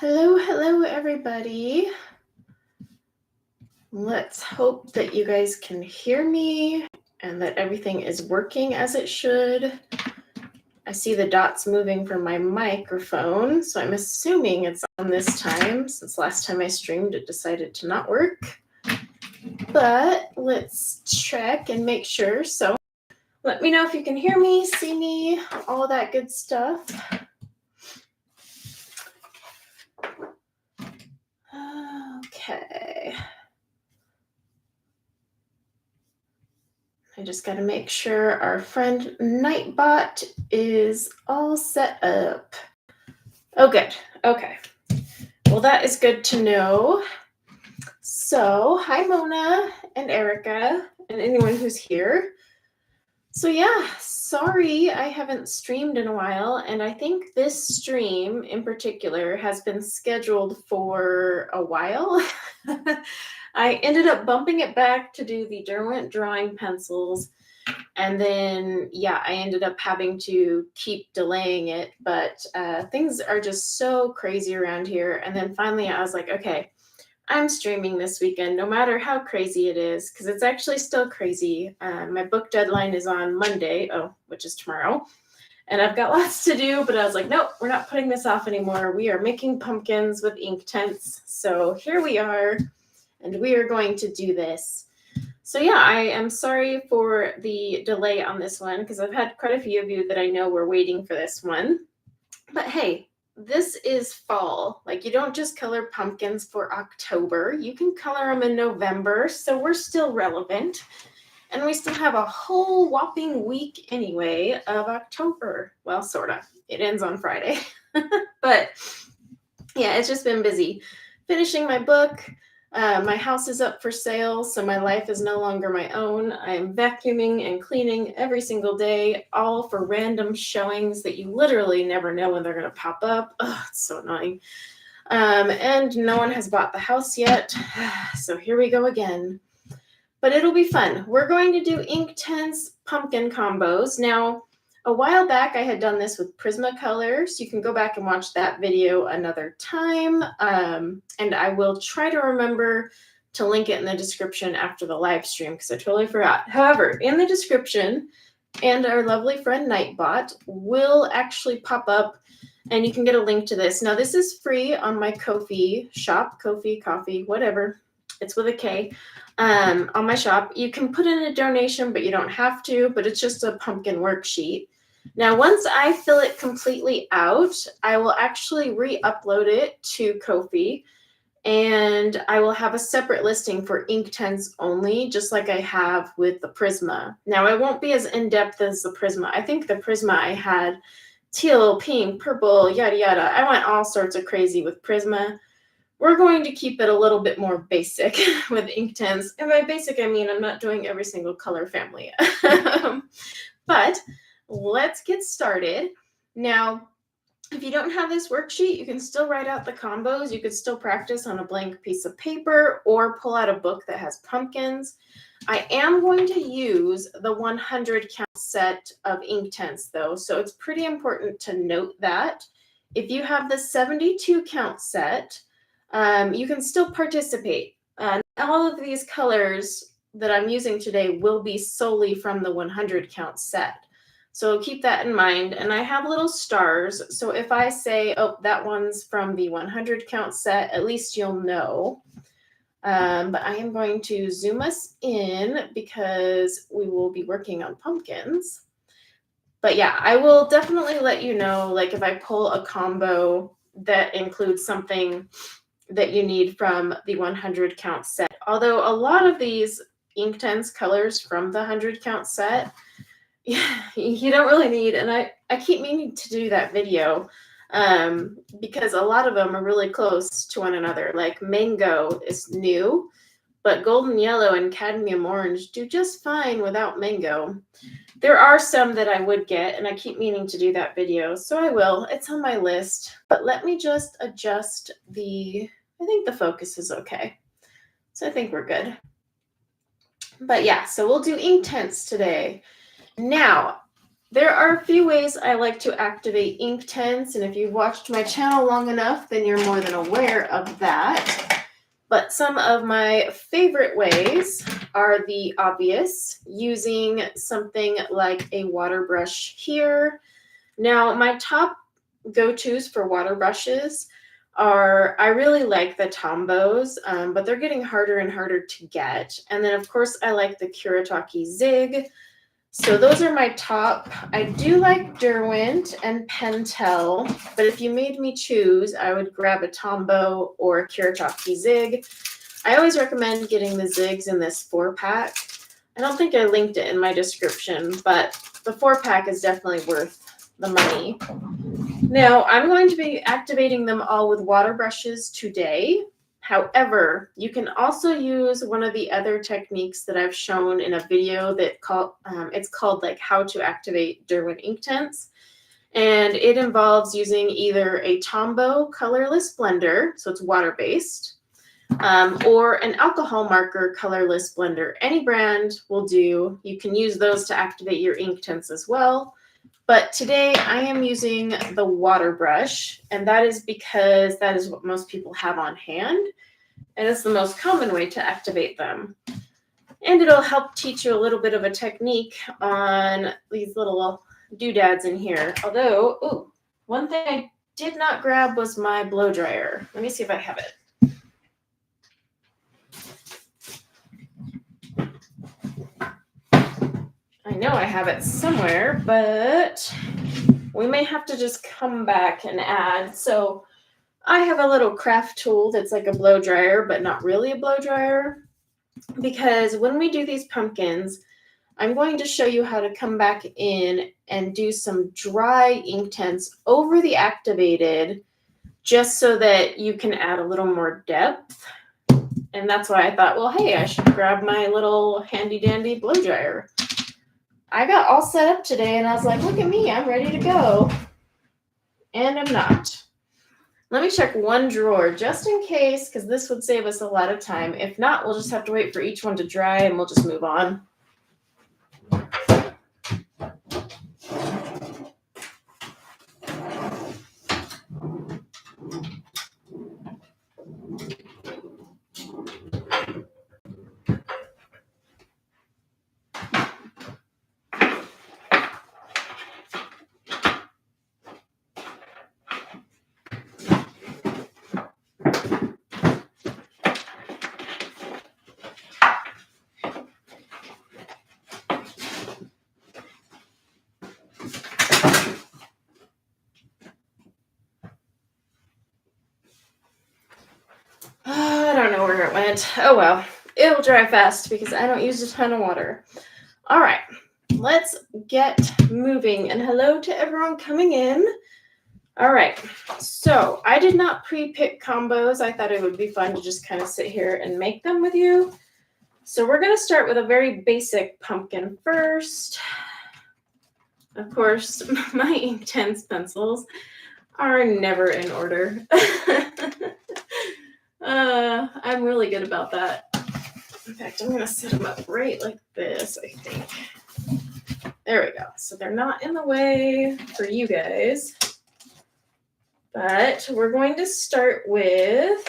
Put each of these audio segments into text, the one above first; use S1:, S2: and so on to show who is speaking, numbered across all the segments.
S1: Hello, everybody. Let's hope that you guys can hear me and that everything is working as it should. I see the dots moving from my microphone, so I'm assuming it's on this time, since last time I streamed it decided to not work. But let's check and make sure. So let me know if you can hear me, see me, all that good stuff. Okay. I just got to make sure our friend Nightbot is all set up. Oh, good. Okay. Well, that is good to know. So, hi, Mona and Erica and anyone who's here. So, yeah, sorry I haven't streamed in a while. And I think this stream in particular has been scheduled for a while. I ended up bumping it back to do the Derwent drawing pencils. And then, yeah, I ended up having to keep delaying it. But things are just so crazy around here. And then finally, I was like, okay, I'm streaming this weekend, no matter how crazy it is, because it's actually still crazy. My book deadline is on Monday, which is tomorrow. And I've got lots to do, but I was like, nope, we're not putting this off anymore. We are making pumpkins with Inktense. So here we are. And we are going to do this. So yeah, I am sorry for the delay on this one because I've had quite a few of you that I know were waiting for this one. But hey, this is fall. Like, you don't just color pumpkins for October. You can color them in November, so we're still relevant. And we still have a whole whopping week anyway of October. Well, sort of. It ends on Friday. But yeah, it's just been busy. Finishing my book. My house is up for sale, so my life is no longer my own. I am vacuuming and cleaning every single day, all for random showings that you literally never know when they're going to pop up. Oh, it's so annoying. And no one has bought the house yet, so here we go again. But it'll be fun. We're going to do Inktense pumpkin combos. Now, a while back, I had done this with Prismacolor, so you can go back and watch that video another time. And I will try to remember to link it in the description after the live stream, because I totally forgot. However, in the description, and our lovely friend Nightbot will actually pop up, and you can get a link to this. Now, this is free on my Ko-fi shop, Ko-fi, coffee, whatever. It's with a K. On my shop. You can put in a donation, but you don't have to, but it's just a pumpkin worksheet. Now, once I fill it completely out, I will actually re-upload it to Ko-fi, and I will have a separate listing for Inktense only, just like I have with the Prisma. Now, it won't be as in-depth as the Prisma. I think the Prisma I had teal, pink, purple, yada, yada. I went all sorts of crazy with Prisma. We're going to keep it a little bit more basic with Inktense. And by basic, I mean I'm not doing every single color family. But let's get started. Now, if you don't have this worksheet, you can still write out the combos. You could still practice on a blank piece of paper or pull out a book that has pumpkins. I am going to use the 100 count set of Inktense though, so it's pretty important to note that. If you have the 72 count set, you can still participate. All of these colors that I'm using today will be solely from the 100 count set. So keep that in mind. And I have little stars. So if I say, oh, that one's from the 100 count set, at least you'll know. But I am going to zoom us in because we will be working on pumpkins. But yeah, I will definitely let you know, like if I pull a combo that includes something that you need from the 100 count set. Although a lot of these Inktense colors from the 100 count set, you don't really need, and I keep meaning to do that video because a lot of them are really close to one another. Like mango is new, but golden yellow and cadmium orange do just fine without mango. There are some that I would get, and I keep meaning to do that video, so I will. It's on my list. But let me just adjust I think the focus is okay. So I think we're good. But yeah, so we'll do Inktense today. Now, There are a few ways I like to activate Inktense, and if you've watched my channel long enough, then you're more than aware of that. But some of my favorite ways are the obvious, using something like a water brush here. Now, my top go-tos for water brushes are, I really like the Tombos, but they're getting harder and harder to get. And then, of course, I like the Kuretake Zig. So those are my top. I do like Derwent and Pentel, but if you made me choose, I would grab a Tombow or a Kuretake Zig. I always recommend getting the Zigs in this 4-pack. I don't think I linked it in my description, but the 4-pack is definitely worth the money. Now, I'm going to be activating them all with water brushes today. However, you can also use one of the other techniques that I've shown in a video that it's called like how to activate Derwent Inktense. And it involves using either a Tombow colorless blender, so it's water-based, or an alcohol marker colorless blender. Any brand will do. You can use those to activate your Inktense as well. But today I am using the water brush, and that is because that is what most people have on hand, and it's the most common way to activate them. And it'll help teach you a little bit of a technique on these little doodads in here. Although, ooh, one thing I did not grab was my blow dryer. Let me see if I have it. I know I have it somewhere, but we may have to just come back and add. So I have a little craft tool that's like a blow dryer, but not really a blow dryer, because when we do these pumpkins, I'm going to show you how to come back in and do some dry Inktense over the activated, just so that you can add a little more depth. And that's why I thought, well, hey, I should grab my little handy dandy blow dryer. I got all set up today and I was like, look at me, I'm ready to go. And I'm not. Let me check one drawer just in case, because this would save us a lot of time. If not, we'll just have to wait for each one to dry and we'll just move on. I don't know where it went. Oh well, it'll dry fast because I don't use a ton of water. All right, let's get moving. And hello to everyone coming in. All right, so I did not pre-pick combos. I thought it would be fun to just kind of sit here and make them with you. So we're going to start with a very basic pumpkin first. Of course, my Inktense pencils are never in order. I'm really good about that. In fact, I'm going to set them up right like this, I think. There we go. So they're not in the way for you guys. But we're going to start with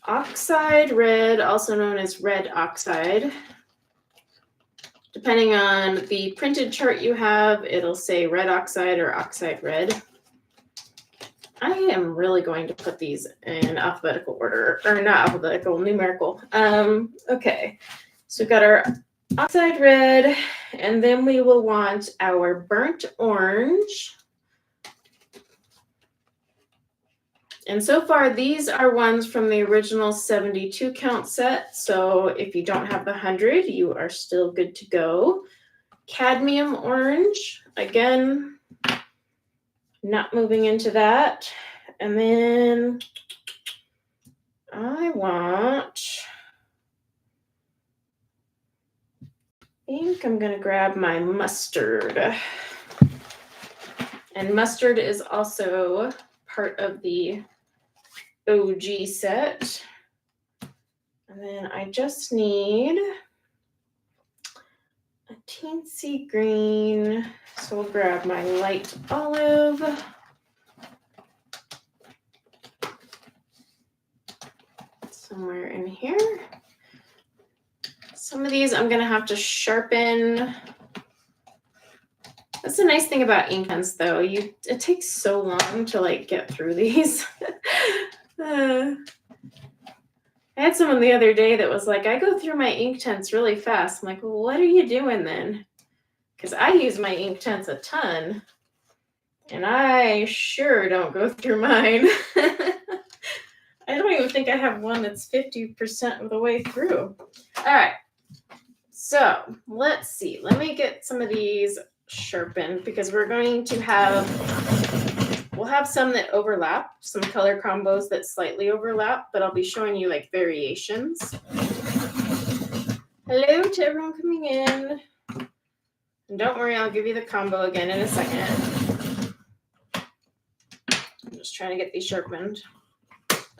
S1: oxide red, also known as red oxide. Depending on the printed chart you have, it'll say red oxide or oxide red. I am really going to put these in alphabetical order, or not alphabetical, numerical. Okay, so we've got our oxide red, and then we will want our burnt orange. And so far, these are ones from the original 72 count set. So if you don't have the 100, you are still good to go. Cadmium orange, again, not moving into that. And then I think I'm going to grab my mustard. And mustard is also part of the OG set. And then I just need teensy green. So we'll grab my light olive. Somewhere in here. Some of these I'm going to have to sharpen. That's the nice thing about Inktense, though. It takes so long to like get through these. I had someone the other day that was like, I go through my Inktense really fast. I'm like, well, what are you doing then? Because I use my Inktense a ton, and I sure don't go through mine. I don't even think I have one that's 50% of the way through. All right. So let's see. Let me get some of these sharpened because we'll have some that overlap, some color combos that slightly overlap, but I'll be showing you like variations. Hello to everyone coming in. And don't worry, I'll give you the combo again in a second. I'm just trying to get these sharpened.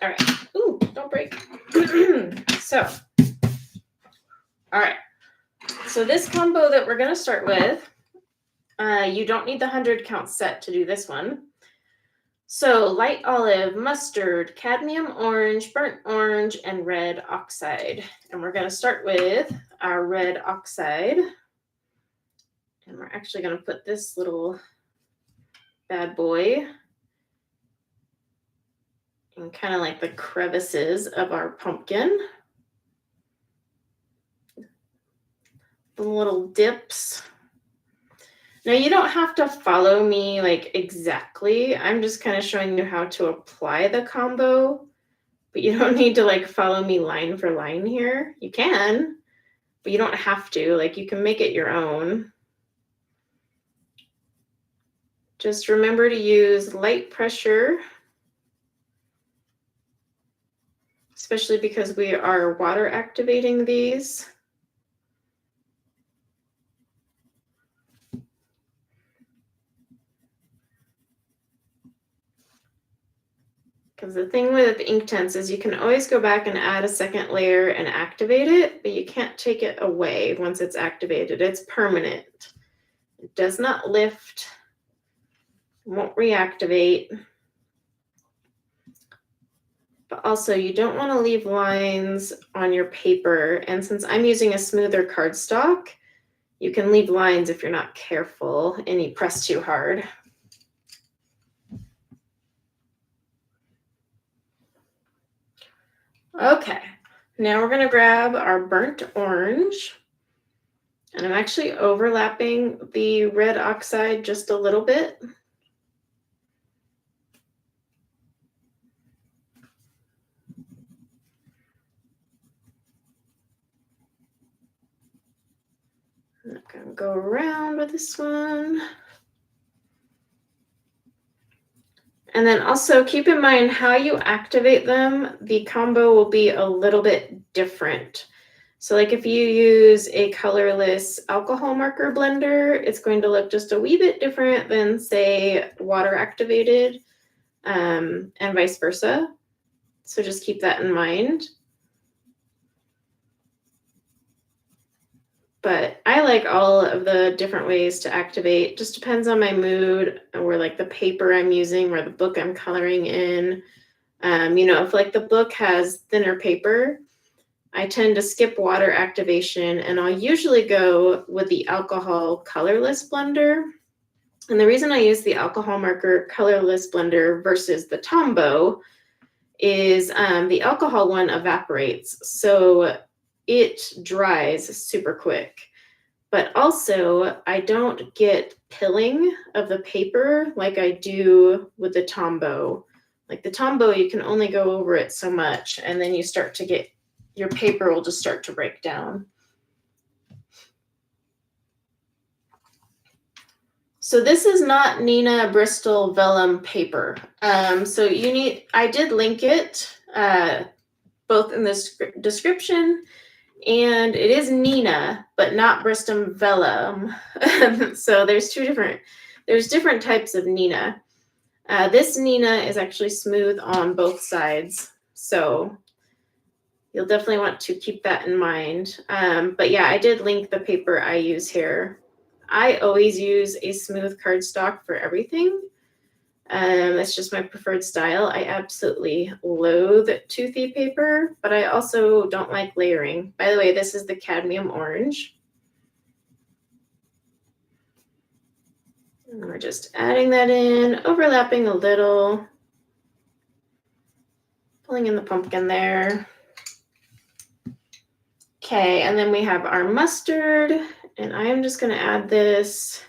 S1: All right. Ooh, don't break. So, all right. So this combo that we're going to start with, you don't need the 100 count set to do this one. So light olive, mustard, cadmium orange, burnt orange, and red oxide. And we're going to start with our red oxide. And we're actually going to put this little bad boy in kind of like the crevices of our pumpkin. The little dips. Now you don't have to follow me like exactly. I'm just kind of showing you how to apply the combo, but you don't need to like follow me line for line here. You can, but you don't have to. Like you can make it your own. Just remember to use light pressure, especially because we are water activating these. Because the thing with Inktense is you can always go back and add a second layer and activate it, but you can't take it away once it's activated. It's permanent. It does not lift, won't reactivate. But also you don't want to leave lines on your paper. And since I'm using a smoother cardstock, you can leave lines if you're not careful and you press too hard. Okay, now we're going to grab our burnt orange. And I'm actually overlapping the red oxide just a little bit. I'm going to go around with this one. And then also keep in mind how you activate them, the combo will be a little bit different. So like if you use a colorless alcohol marker blender, it's going to look just a wee bit different than say water activated and vice versa. So just keep that in mind. But I like all of the different ways to activate. Just depends on my mood or like the paper I'm using or the book I'm coloring in. You know, if like the book has thinner paper, I tend to skip water activation and I'll usually go with the alcohol colorless blender. And the reason I use the alcohol marker colorless blender versus the Tombow is the alcohol one evaporates. So it dries super quick, but also I don't get pilling of the paper like I do with the Tombow. Like the Tombow, you can only go over it so much, and then you start to get, your paper will just start to break down. So this is not Nina Bristol vellum paper. So you need, I did link it both in the description. And it is Nina, but not Bristol vellum. So there's different types of Nina. This Nina is actually smooth on both sides. So You'll definitely want to keep that in mind. But yeah, I did link the paper I use here. I always use a smooth cardstock for everything. It's just my preferred style. I absolutely loathe toothy paper, but I also don't like layering. By the way, this is the cadmium orange. And we're just adding that in, overlapping a little, pulling in the pumpkin there. Okay, and then we have our mustard, and I am just going to add this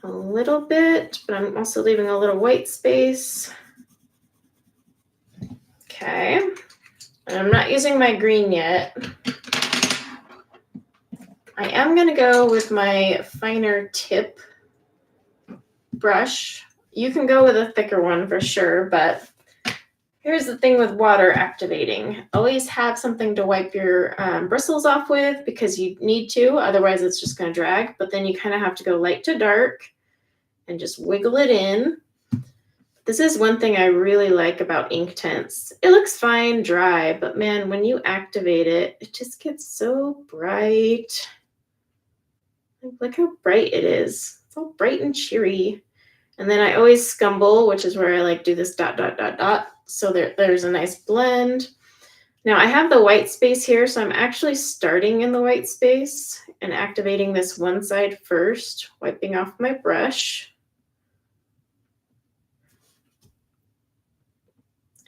S1: a little bit, but I'm also leaving a little white space. Okay, and I'm not using my green yet. I am going to go with my finer tip brush. You can go with a thicker one for sure, but here's the thing with water activating. Always have something to wipe your bristles off with because you need to, otherwise it's just going to drag, but then you kind of have to go light to dark and just wiggle it in. This is one thing I really like about Inktense. It looks fine dry, but man, when you activate it, it just gets so bright. Look how bright it is. It's all bright and cheery. And then I always scumble, which is where I like do this dot, dot, dot, dot. So there's a nice blend. Now I have the white space here, so I'm actually starting in the white space and activating this one side first, wiping off my brush.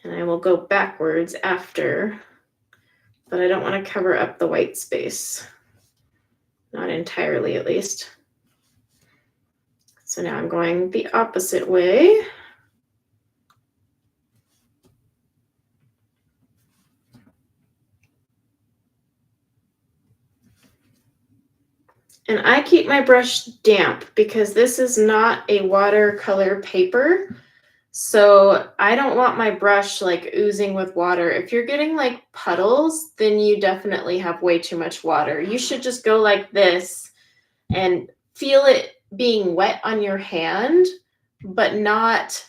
S1: And I will go backwards after, but I don't want to cover up the white space. Not entirely, at least. So now I'm going the opposite way. And I keep my brush damp because this is not a watercolor paper. So I don't want my brush like oozing with water. If you're getting like puddles, then you definitely have way too much water. You should just go like this and feel it being wet on your hand, but not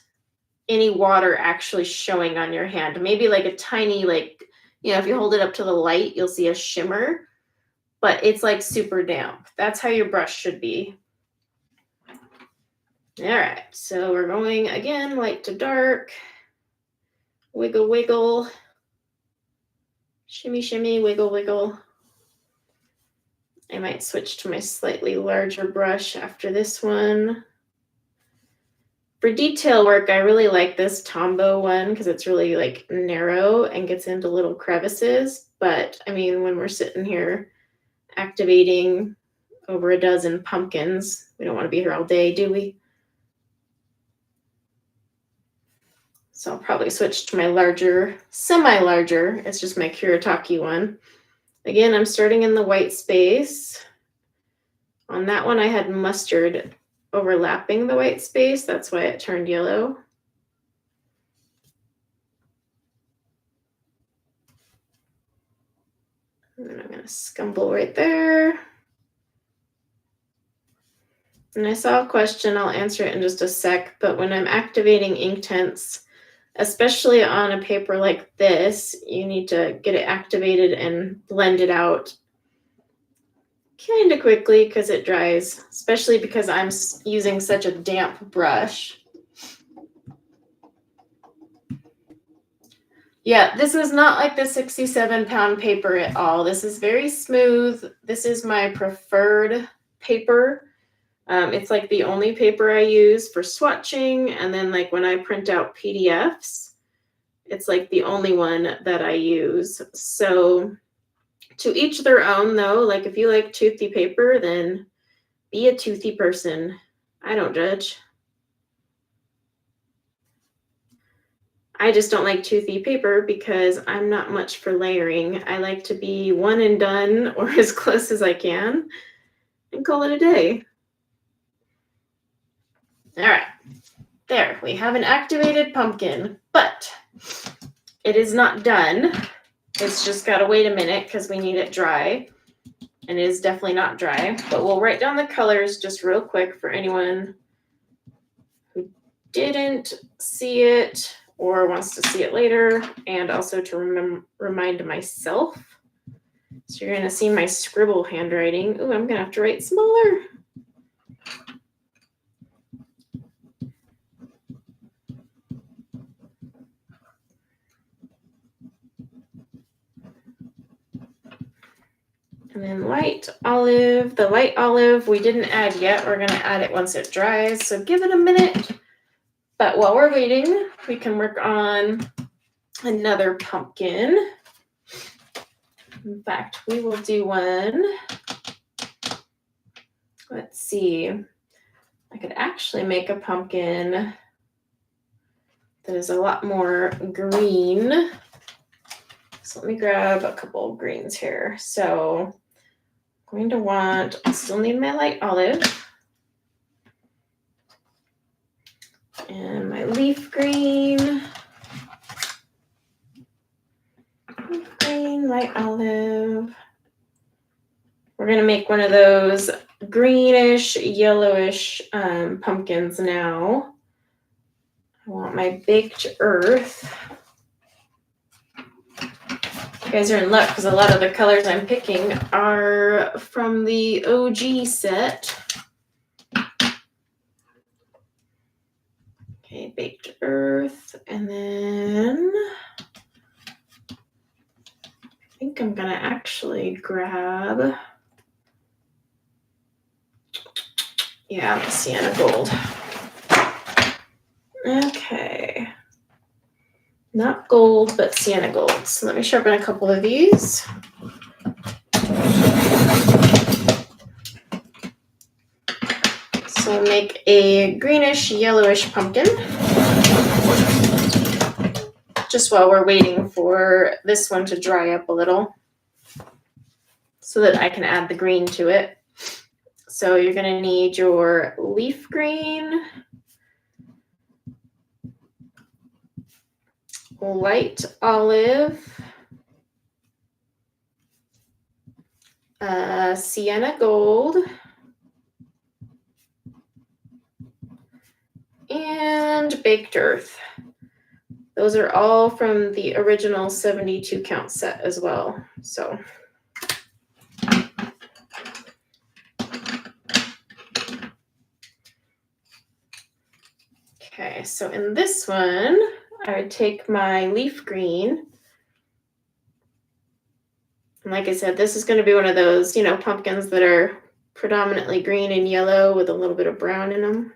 S1: any water actually showing on your hand. Maybe like a tiny, like, if you hold it up to the light, you'll see a shimmer, but it's like super damp. That's how your brush should be. All right, so we're going again, light to dark, wiggle, wiggle, shimmy, shimmy, wiggle, wiggle. I might switch to my slightly larger brush after this one. For detail work, I really like this Tombow one because it's really like narrow and gets into little crevices. But I mean, when we're sitting here activating over a dozen pumpkins, we don't want to be here all day, do we? So I'll probably switch to my larger, semi-larger. It's just my Kuretake one. Again, I'm starting in the white space. On that one, I had mustard overlapping the white space. That's why it turned yellow. And then I'm going to scumble right there. And I saw a question. I'll answer it in just a sec. But when I'm activating Inktense, especially on a paper like this, you need to get it activated and blend it out kind of quickly because it dries, especially because I'm using such a damp brush. Yeah, this is not like the 67-pound paper at all. This is very smooth. This is my preferred paper. It's like the only paper I use for swatching. And then like when I print out PDFs, it's like the only one that I use. So to each their own though, like if you like toothy paper, then be a toothy person. I don't judge. I just don't like toothy paper because I'm not much for layering. I like to be one and done or as close as I can and call it a day. All right, there, we have an activated pumpkin, but it is not done. It's just got to wait a minute because we need it dry, and it is definitely not dry, but we'll write down the colors just real quick for anyone who didn't see it or wants to see it later, and also to remind myself. So you're going to see my scribble handwriting. Ooh, I'm going to have to write smaller. And then light olive. The light olive we didn't add yet. We're going to add it once it dries. So give it a minute. But while we're waiting, we can work on another pumpkin. In fact, we will do one. Let's see. I could actually make a pumpkin that is a lot more green. So let me grab a couple of greens here. So I'm going to want, I still need my light olive and my leaf green. Leaf green, light olive. We're going to make one of those greenish, yellowish pumpkins now. I want my baked earth. You guys are in luck because a lot of the colors I'm picking are from the OG set. Okay, baked earth, and then I think I'm gonna actually grab, the sienna gold. Okay. Not gold, but sienna gold. So let me sharpen a couple of these. So make a greenish, yellowish pumpkin. Just while we're waiting for this one to dry up a little so that I can add the green to it. So you're going to need your leaf green, light olive, sienna gold, and baked earth. Those are all from the original 72 count set as well. So okay, so in this one, I would take my leaf green. And like I said, this is going to be one of those, pumpkins that are predominantly green and yellow with a little bit of brown in them.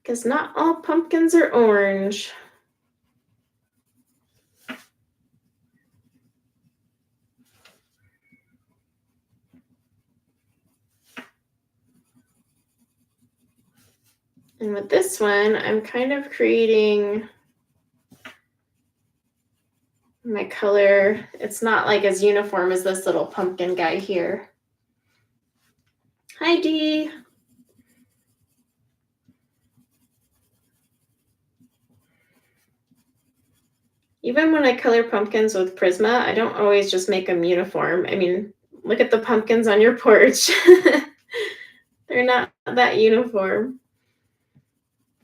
S1: Because not all pumpkins are orange. And with this one, I'm kind of creating my color. It's not like as uniform as this little pumpkin guy here. Hi, Dee. Even when I color pumpkins with Prisma, I don't always just make them uniform. I mean, look at the pumpkins on your porch. They're not that uniform.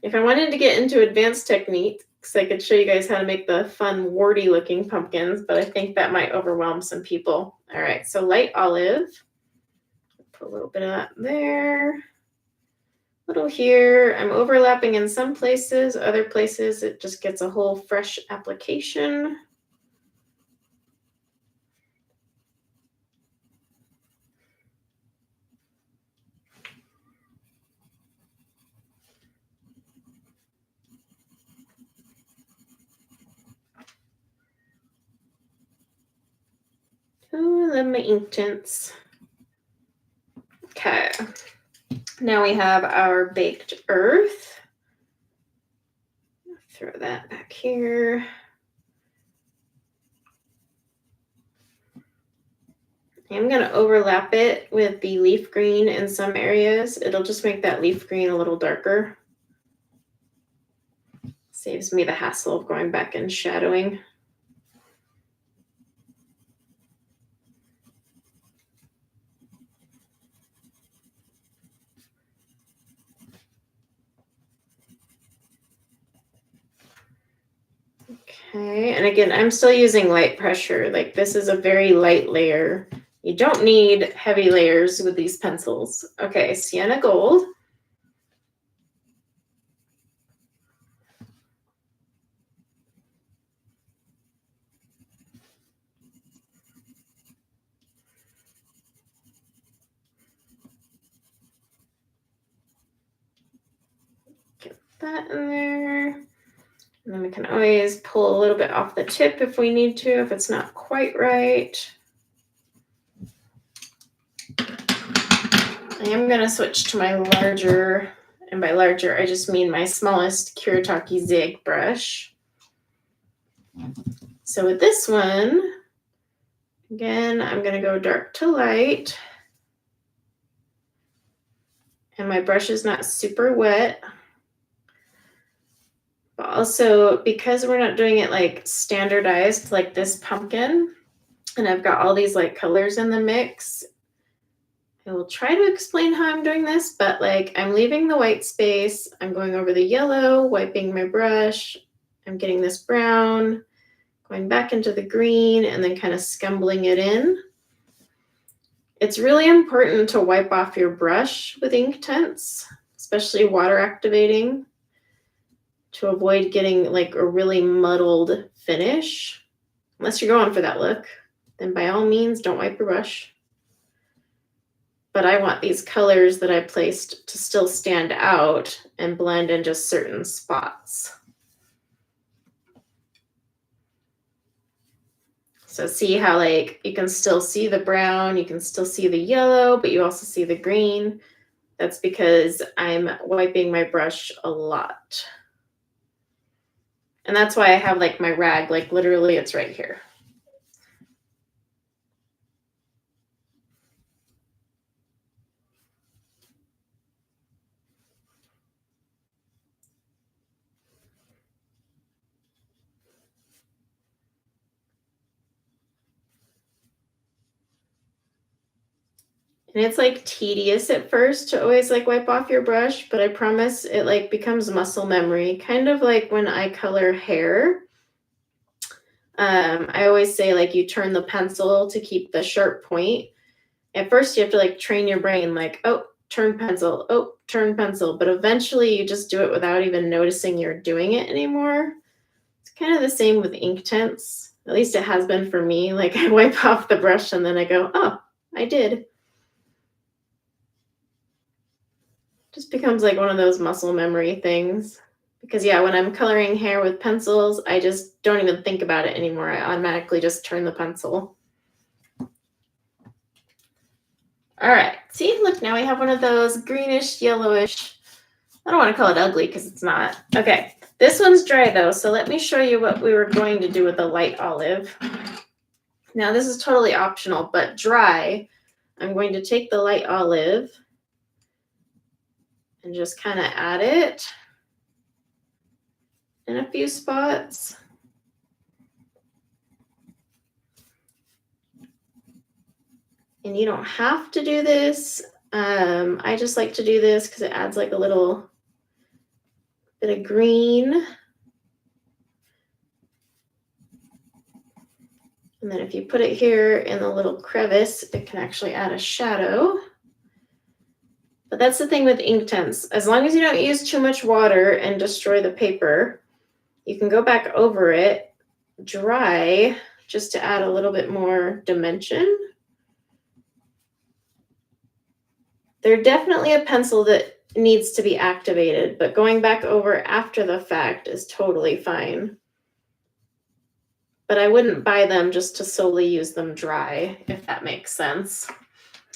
S1: If I wanted to get into advanced techniques, I could show you guys how to make the fun warty looking pumpkins, but I think that might overwhelm some people. All right, so light olive. Put a little bit of that there. A little here. I'm overlapping in some places. Other places, it just gets a whole fresh application. Oh, I love my Inktense. Okay. Now we have our baked earth. Throw that back here. I'm going to overlap it with the leaf green in some areas. It'll just make that leaf green a little darker. Saves me the hassle of going back and shadowing. Okay, and again, I'm still using light pressure. Like this is a very light layer. You don't need heavy layers with these pencils. Okay, sienna gold. Get that in there. And then we can always pull a little bit off the tip if we need to, if it's not quite right. I am going to switch to my larger, and by larger, I just mean my smallest Kuretake Zig brush. So with this one, again, I'm going to go dark to light. And my brush is not super wet. But also, because we're not doing it like standardized, like this pumpkin, and I've got all these like colors in the mix, I will try to explain how I'm doing this, but like I'm leaving the white space, I'm going over the yellow, wiping my brush, I'm getting this brown, going back into the green, and then kind of scumbling it in. It's really important to wipe off your brush with Inktense, especially water activating, to avoid getting like a really muddled finish. Unless you're going for that look, then by all means, don't wipe your brush. But I want these colors that I placed to still stand out and blend in just certain spots. So see how like you can still see the brown, you can still see the yellow, but you also see the green. That's because I'm wiping my brush a lot. And that's why I have like my rag, like literally it's right here. And it's like tedious at first to always like wipe off your brush, but I promise it like becomes muscle memory, kind of like when I color hair. I always say like you turn the pencil to keep the sharp point. At first you have to like train your brain like, oh, turn pencil, oh, turn pencil. But eventually you just do it without even noticing you're doing it anymore. It's kind of the same with Inktense. At least it has been for me. Like I wipe off the brush and then I go, oh, I did. Just becomes like one of those muscle memory things. Because yeah, when I'm coloring hair with pencils, I just don't even think about it anymore. I automatically just turn the pencil. All right, see, look, now we have one of those greenish, yellowish. I don't want to call it ugly because it's not. Okay, this one's dry though, so let me show you what we were going to do with the light olive. Now this is totally optional, but dry, I'm going to take the light olive and just kind of add it in a few spots. And you don't have to do this. I just like to do this because it adds like a little bit of green. And then if you put it here in the little crevice, it can actually add a shadow. But that's the thing with Inktense. As long as you don't use too much water and destroy the paper, you can go back over it, dry, just to add a little bit more dimension. They're definitely a pencil that needs to be activated, but going back over after the fact is totally fine. But I wouldn't buy them just to solely use them dry, if that makes sense.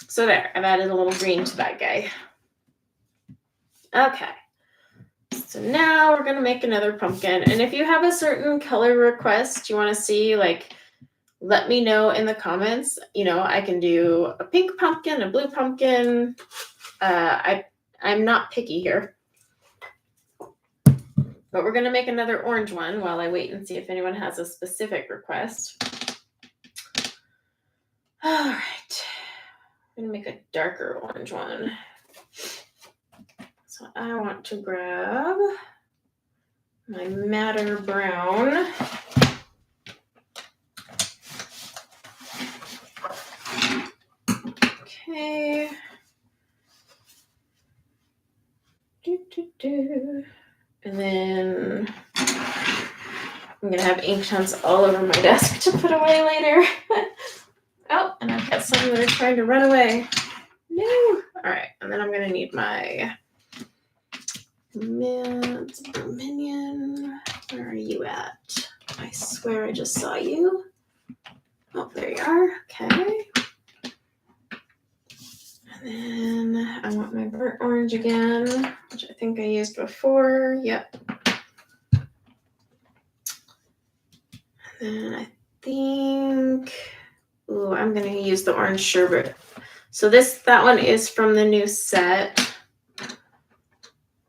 S1: So there, I've added a little green to that guy. Okay. So now we're going to make another pumpkin. And if you have a certain color request you want to see, like, let me know in the comments. You know, I can do a pink pumpkin, a blue pumpkin. I'm not picky here. But we're going to make another orange one while I wait and see if anyone has a specific request. All right. I'm going to make a darker orange one. So I want to grab my madder brown. I'm going to have Inktense all over my desk to put away later. Oh, and I've got some that are trying to run away. No. All right, and then I'm going to need my minion. Where are you at? I swear I just saw you. Oh, there you are. Okay. And then I want my burnt orange again, which I think I used before. Yep. And then I think, ooh, I'm going to use the orange sherbet. So that one is from the new set,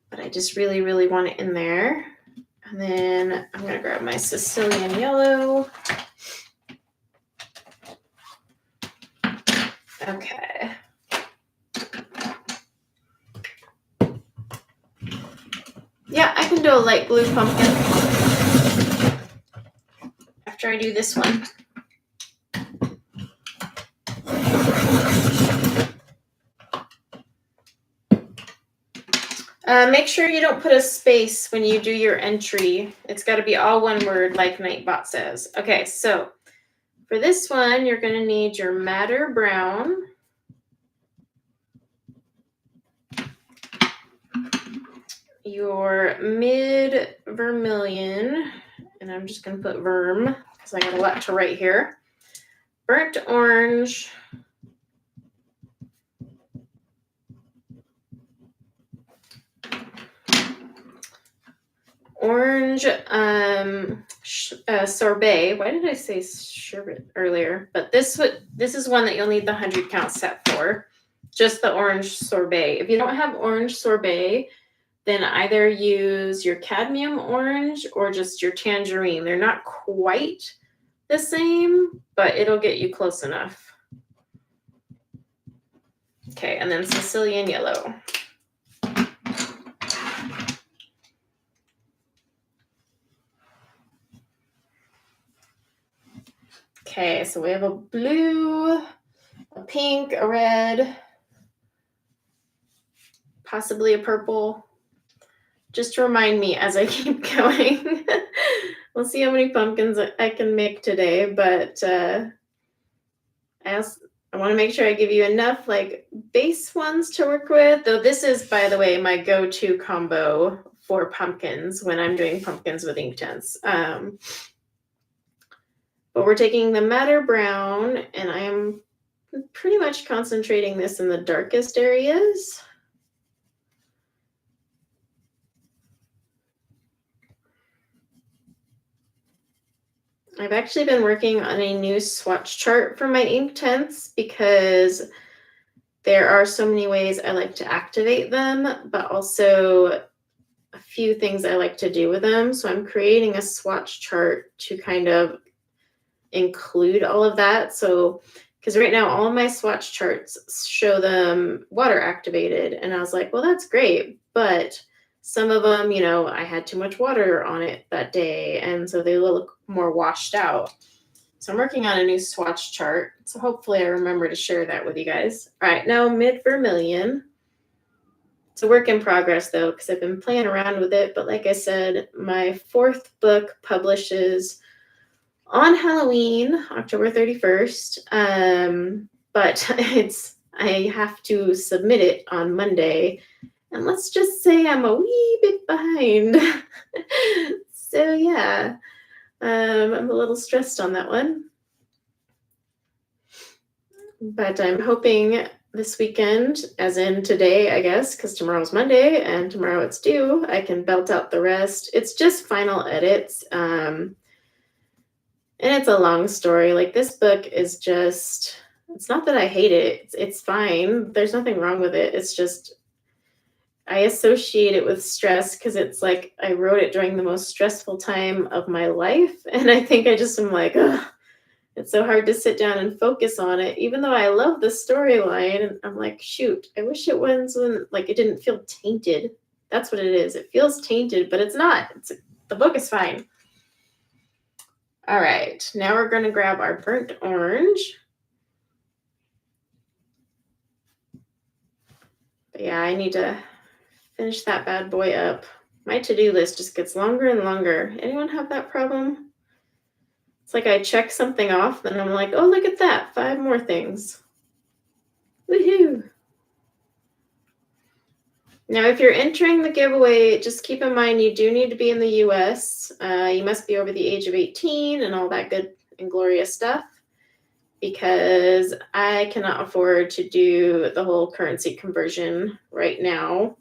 S1: but I just really, really want it in there. And then I'm going to grab my Sicilian yellow. Okay. Yeah, I can do a light blue pumpkin after I do this one. Make sure you don't put a space when you do your entry. It's got to be all one word like Nightbot says. Okay, so for this one, you're going to need your madder brown, your mid vermilion, and I'm just going to put verm because I got a lot to write here, burnt orange, orange sorbet. Why did I say sherbet earlier? But this is one that you'll need the 100 count set for. Just the orange sorbet. If you don't have orange sorbet, then either use your cadmium orange or just your tangerine. They're not quite the same, but it'll get you close enough. Okay, and then Sicilian yellow. Okay, so we have a blue, a pink, a red, possibly a purple. Just to remind me as I keep going. We'll see how many pumpkins I can make today, but I want to make sure I give you enough like base ones to work with. Though this is, by the way, my go-to combo for pumpkins when I'm doing pumpkins with Inktense. But we're taking the madder brown, and I am pretty much concentrating this in the darkest areas. I've actually been working on a new swatch chart for my Inktense because there are so many ways I like to activate them, but also a few things I like to do with them. So I'm creating a swatch chart to kind of include all of that. So, because right now all of my swatch charts show them water activated. And I was like, well, that's great. But some of them, you know, I had too much water on it that day. And so they look more washed out. So I'm working on a new swatch chart. So hopefully I remember to share that with you guys. All right, now mid vermilion. It's a work in progress though, because I've been playing around with it. But like I said, my 4th book publishes on Halloween, October 31st. But I have to submit it on Monday. And let's just say I'm a wee bit behind. So yeah, I'm a little stressed on that one. But I'm hoping this weekend, as in today, I guess, because tomorrow's Monday and tomorrow it's due, I can belt out the rest. It's just final edits. And it's a long story. Like this book is just, it's not that I hate it. It's fine. There's nothing wrong with it. It's just, I associate it with stress because it's like I wrote it during the most stressful time of my life. And I think I just am like, ugh, it's so hard to sit down and focus on it, even though I love the storyline. And I'm like, shoot, I wish it wasn't like it didn't feel tainted. That's what it is. It feels tainted, but it's not. The book is fine. All right, now we're going to grab our burnt orange. But yeah, I need to finish that bad boy up. My to-do list just gets longer and longer. Anyone have that problem? It's like I check something off, then I'm like, oh, look at that, 5 more things. Woohoo! Now, if you're entering the giveaway, just keep in mind you do need to be in the US. You must be over the age of 18 and all that good and glorious stuff, because I cannot afford to do the whole currency conversion right now.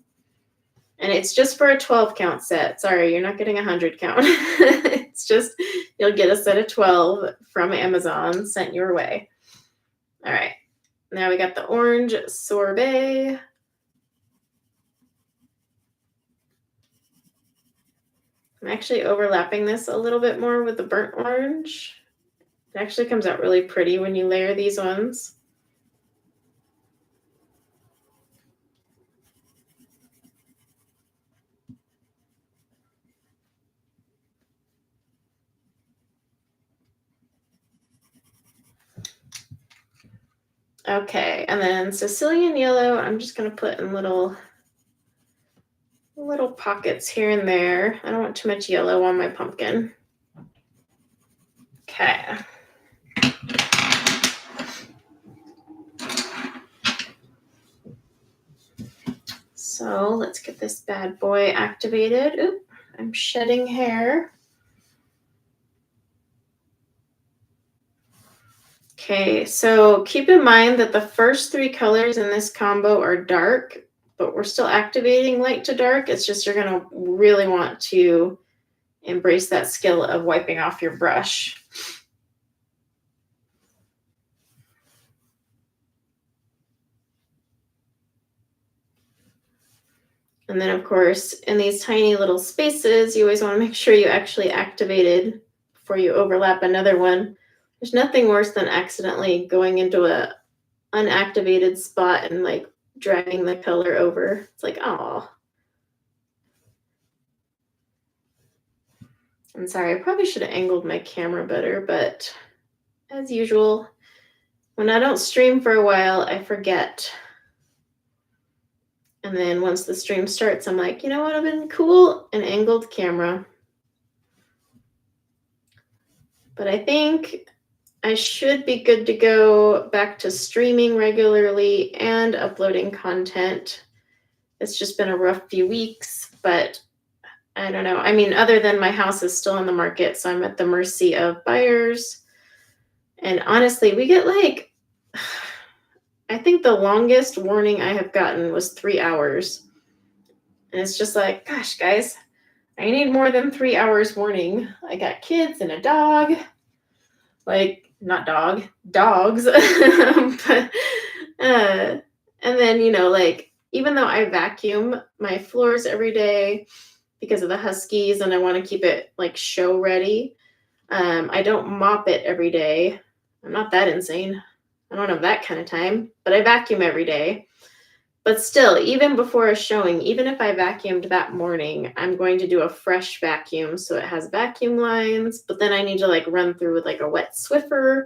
S1: And it's just for a 12 count set. Sorry, you're not getting a 100 count. It's just, you'll get a set of 12 from Amazon sent your way. All right. Now we got the orange sorbet. I'm actually overlapping this a little bit more with the burnt orange. It actually comes out really pretty when you layer these ones. Okay, and then Sicilian yellow, I'm just going to put in little pockets here and there. I don't want too much yellow on my pumpkin. Okay. So let's get this bad boy activated. Oop, I'm shedding hair. Okay, so keep in mind that the first 3 colors in this combo are dark, but we're still activating light to dark. It's just you're going to really want to embrace that skill of wiping off your brush. And then, of course, in these tiny little spaces, you always want to make sure you actually activated before you overlap another one. There's nothing worse than accidentally going into a unactivated spot and like dragging the color over. It's like, oh. I'm sorry, I probably should have angled my camera better, but as usual, when I don't stream for a while, I forget. And then once the stream starts, I'm like, you know what would have been cool? An angled camera. But I think I should be good to go back to streaming regularly and uploading content. It's just been a rough few weeks, but I don't know. I mean, other than my house is still on the market, so I'm at the mercy of buyers. And honestly, we get like, I think the longest warning I have gotten was 3 hours. And it's just like, gosh, guys, I need more than 3 hours warning. I got kids and a dog. Like, not dog, dogs. But, and then, you know, like, even though I vacuum my floors every day because of the huskies and I want to keep it like show ready, I don't mop it every day. I'm not that insane. I don't have that kind of time, but I vacuum every day. But still, even before a showing, even if I vacuumed that morning, I'm going to do a fresh vacuum so it has vacuum lines, but then I need to like run through with like a wet Swiffer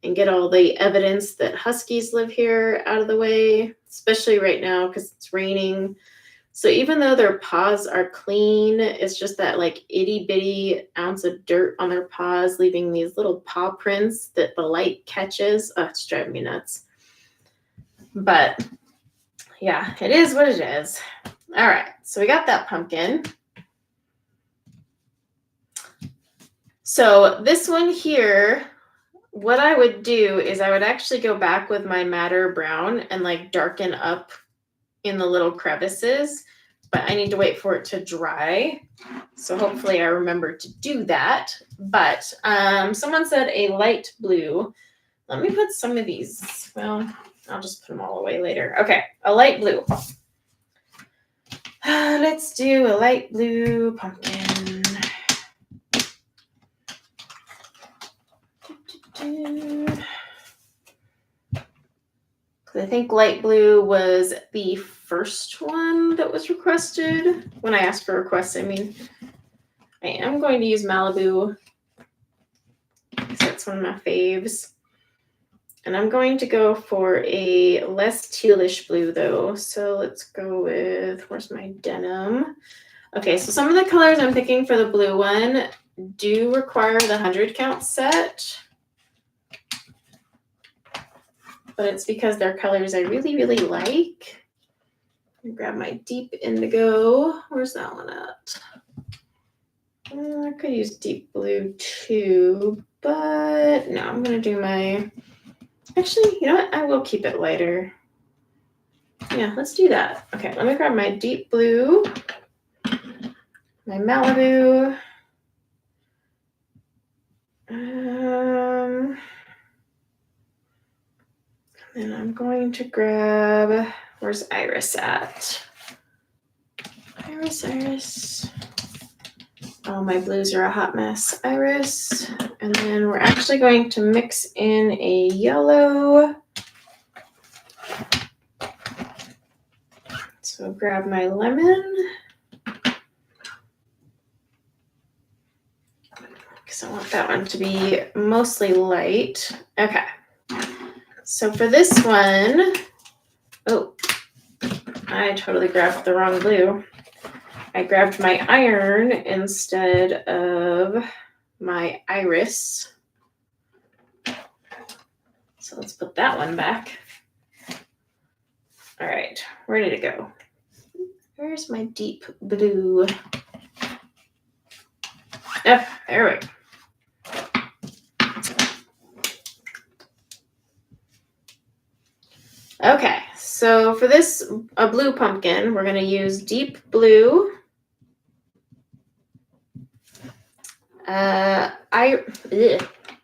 S1: and get all the evidence that huskies live here out of the way, especially right now because it's raining. So even though their paws are clean, it's just that like itty bitty ounce of dirt on their paws, leaving these little paw prints that the light catches. Oh, it's driving me nuts. But yeah, it is what it is. All right, so we got that pumpkin. So this one here, what I would do is I would actually go back with my madder brown and like darken up in the little crevices, but I need to wait for it to dry. So hopefully I remember to do that. But someone said a light blue. Let me put some of these. Well, I'll just put them all away later. Okay, a light blue. Let's do a light blue pumpkin. I think light blue was the first one that was requested. When I asked for requests, I mean, I am going to use Malibu because that's one of my faves. And I'm going to go for a less tealish blue though. So let's go with, where's my denim? Okay, so some of the colors I'm picking for the blue one do require the 100 count set. But it's because they're colors I really, really like. Grab my deep indigo. Where's that one at? I could use deep blue too, but no, I'm gonna do my, actually, you know what? I will keep it lighter. Yeah, let's do that. Okay, let me grab my deep blue, my Malibu. And I'm going to grab, where's Iris at? Iris. Oh, my blues are a hot mess. Iris. And then we're actually going to mix in a yellow. So grab my lemon. Because I want that one to be mostly light. Okay. So for this one, oh, I totally grabbed the wrong blue. I grabbed my iron instead of my iris. So let's put that one back. All right, where did it go? Where's my deep blue? Oh, there we go. Okay, so for this, a blue pumpkin, we're going to use deep blue.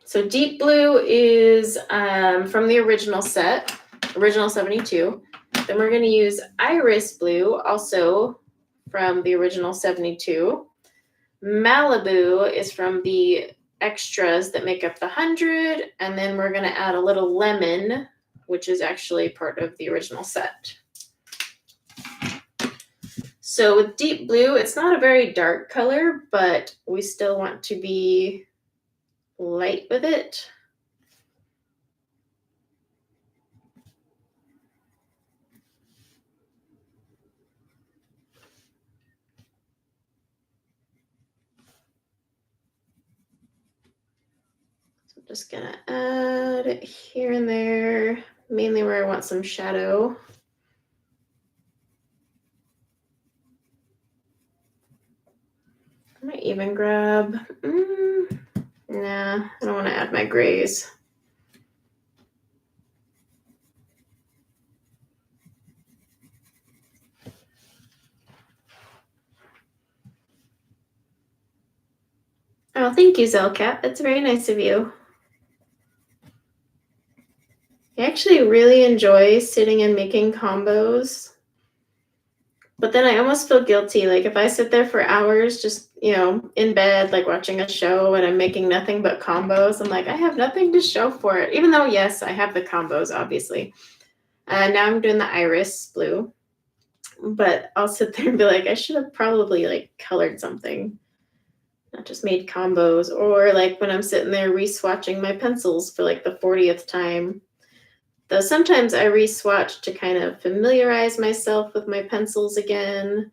S1: So deep blue is from the original set, original 72. Then we're going to use iris blue, also from the original 72. Malibu is from the extras that make up the 100. And then we're going to add a little lemon, which is actually part of the original set. So with deep blue, it's not a very dark color, but we still want to be light with it. So I'm just gonna add it here and there, mainly where I want some shadow. I might even grab, nah, I don't want to add my grays. Oh, thank you, Zelcat. That's very nice of you. I actually really enjoy sitting and making combos. But then I almost feel guilty. Like if I sit there for hours just, in bed, like watching a show and I'm making nothing but combos, I'm like, I have nothing to show for it. Even though, yes, I have the combos, obviously. Now I'm doing the iris blue. But I'll sit there and be like, I should have probably like colored something. Not just made combos. Or like when I'm sitting there re-swatching my pencils for like the 40th time. Though sometimes I re-swatch to kind of familiarize myself with my pencils again.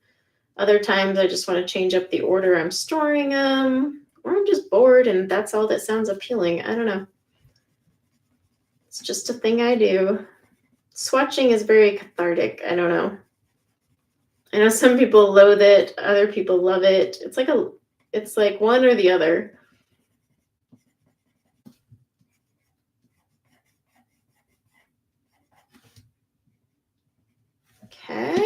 S1: Other times I just want to change up the order I'm storing them. Or I'm just bored and that's all that sounds appealing. I don't know. It's just a thing I do. Swatching is very cathartic. I don't know. I know some people loathe it. Other people love it. It's like one or the other. Okay.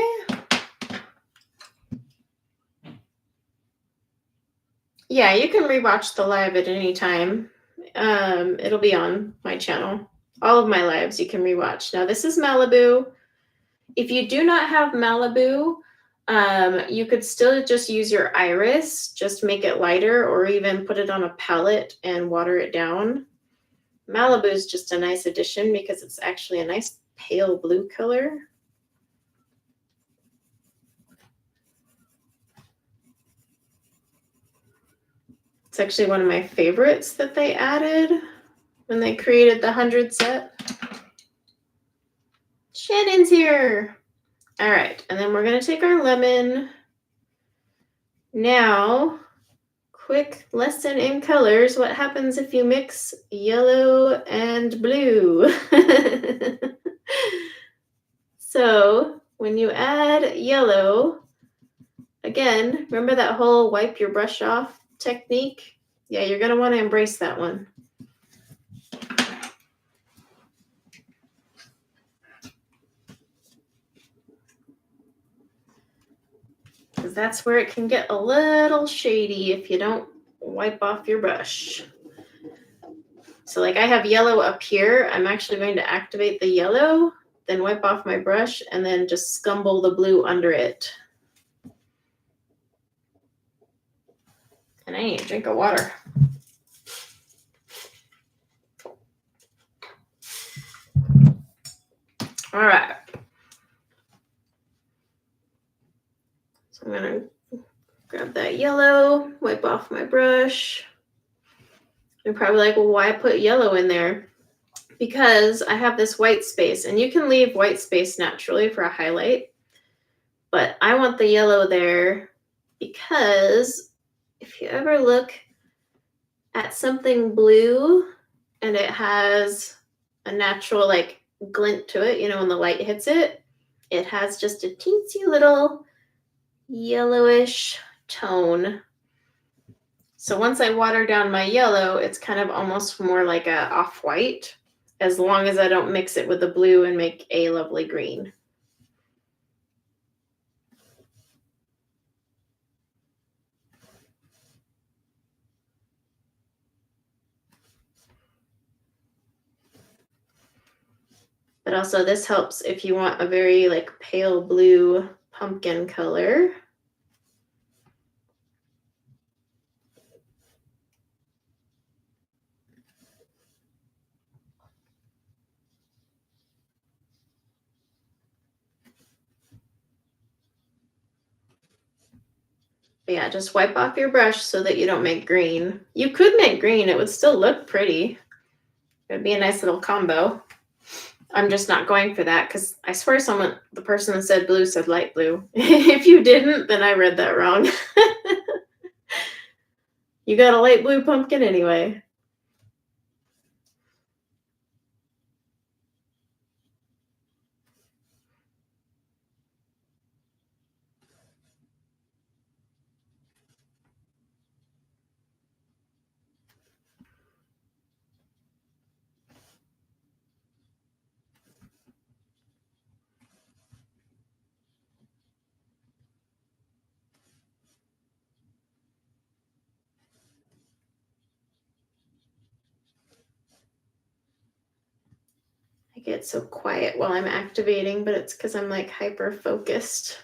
S1: Yeah, you can rewatch the live at any time. It'll be on my channel. All of my lives you can rewatch. Now this is Malibu. If you do not have Malibu, you could still just use your iris, just make it lighter, or even put it on a palette and water it down. Malibu is just a nice addition because it's actually a nice pale blue color. It's actually one of my favorites that they added when they created the 100 set. Shannon's here. All right, and then we're going to take our lemon. Now, quick lesson in colors. What happens if you mix yellow and blue? So when you add yellow, again, remember that whole wipe your brush off technique? Yeah, you're going to want to embrace that one. Because that's where it can get a little shady if you don't wipe off your brush. So like I have yellow up here. I'm actually going to activate the yellow, then wipe off my brush, and then just scumble the blue under it. And I need a drink of water. All right. So I'm going to grab that yellow, wipe off my brush. You're probably like, well, why put yellow in there? Because I have this white space, and you can leave white space naturally for a highlight, but I want the yellow there because if you ever look at something blue and it has a natural like glint to it, you know, when the light hits it, it has just a teensy little yellowish tone. So once I water down my yellow, it's kind of almost more like a off-white, as long as I don't mix it with the blue and make a lovely green. But also this helps if you want a very like pale blue pumpkin color. But yeah, just wipe off your brush so that you don't make green. You could make green, it would still look pretty. It would be a nice little combo. I'm just not going for that because I swear the person that said blue said light blue. If you didn't, then I read that wrong. You got a light blue pumpkin anyway. I get so quiet while I'm activating, but it's because I'm like hyper focused.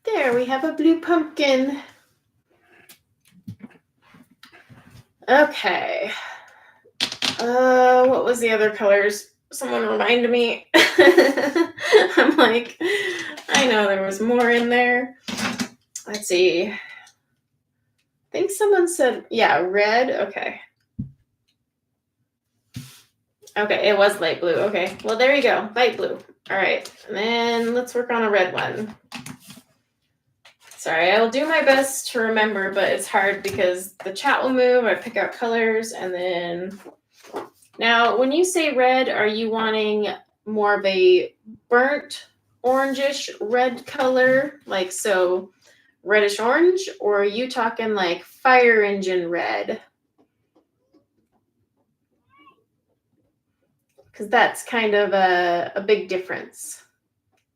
S1: There, we have a blue pumpkin. Okay. What was the other colors? Someone remind me. I'm like, I know there was more in there. Let's see. I think someone said, yeah, red. Okay. Okay, it was light blue. Okay, well, there you go. Light blue. All right, and then let's work on a red one. Sorry, I will do my best to remember, but it's hard because the chat will move. I pick out colors, and then... Now, when you say red, are you wanting more of a burnt orangish red color? Like, so reddish orange? Or are you talking like fire engine red? Because that's kind of a big difference.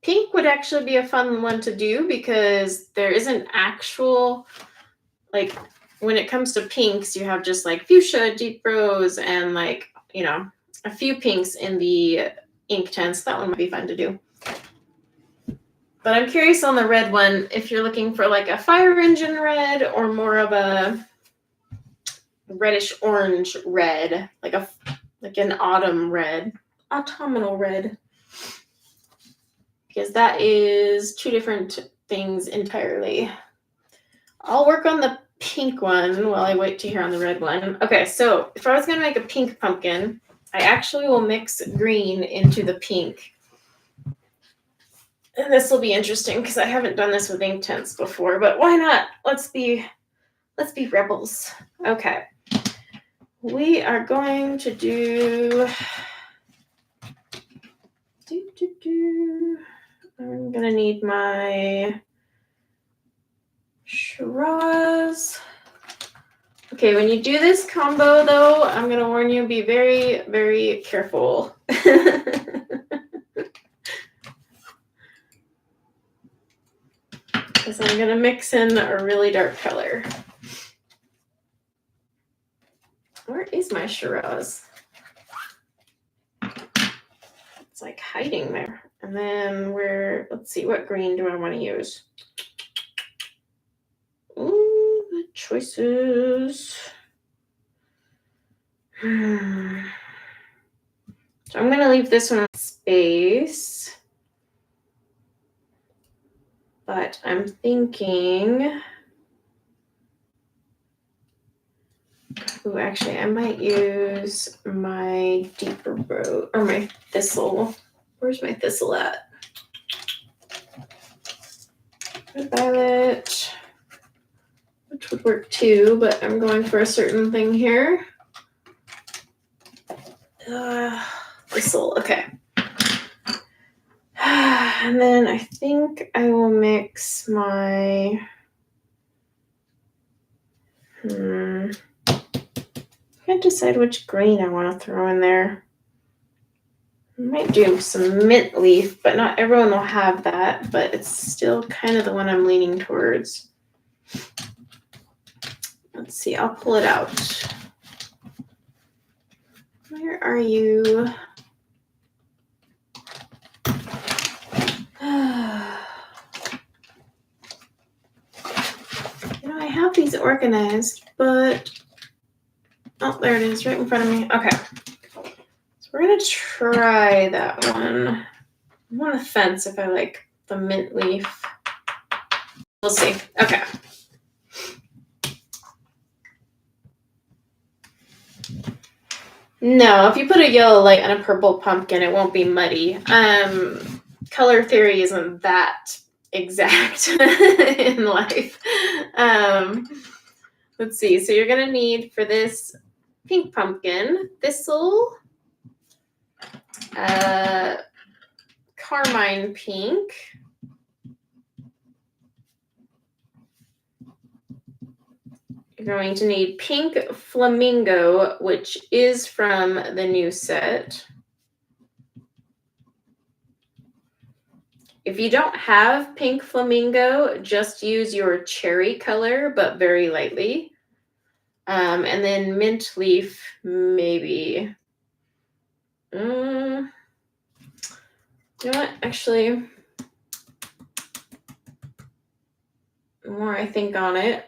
S1: Pink would actually be a fun one to do because there isn't actual, like, when it comes to pinks, you have just like fuchsia, deep rose, and like, you know, a few pinks in the Inktense. That one might be fun to do. But I'm curious on the red one if you're looking for like a fire engine red or more of a reddish orange red, like an autumn red, autumnal red. because that is two different things entirely. I'll work on the pink one while I wait to hear on the red one. Okay, so if I was going to make a pink pumpkin, I actually will mix green into the pink. And this will be interesting because I haven't done this with Inktense before, but why not? Let's be rebels. Okay. We are going to do I'm going to need my straws. Okay, when you do this combo, though, I'm going to warn you, be very, very careful. Because I'm going to mix in a really dark color. Where is my Shiraz? It's like hiding there. And then let's see, what green do I want to use? Ooh, the choices. So I'm going to leave this one in space. But I'm thinking, actually, I might use my deeper rose or my thistle. Where's my thistle at? Violet, which would work too, but I'm going for a certain thing here. Thistle, okay. And then I think I will mix my I can't decide which green I want to throw in there. I might do some mint leaf, but not everyone will have that, but it's still kind of the one I'm leaning towards. Let's see, I'll pull it out. Where are you? I have these organized, but oh, there it is, right in front of me. Okay, so we're gonna try that one. I'm on the fence if I like the mint leaf. We'll see. Okay. No, if you put a yellow light on a purple pumpkin, it won't be muddy. Color theory isn't that exact in life. Let's see. So you're going to need for this pink pumpkin, thistle, carmine pink, you're going to need pink flamingo, which is from the new set. If you don't have pink flamingo, just use your cherry color, but very lightly. And then mint leaf, maybe. You know what? Actually, the more I think on it,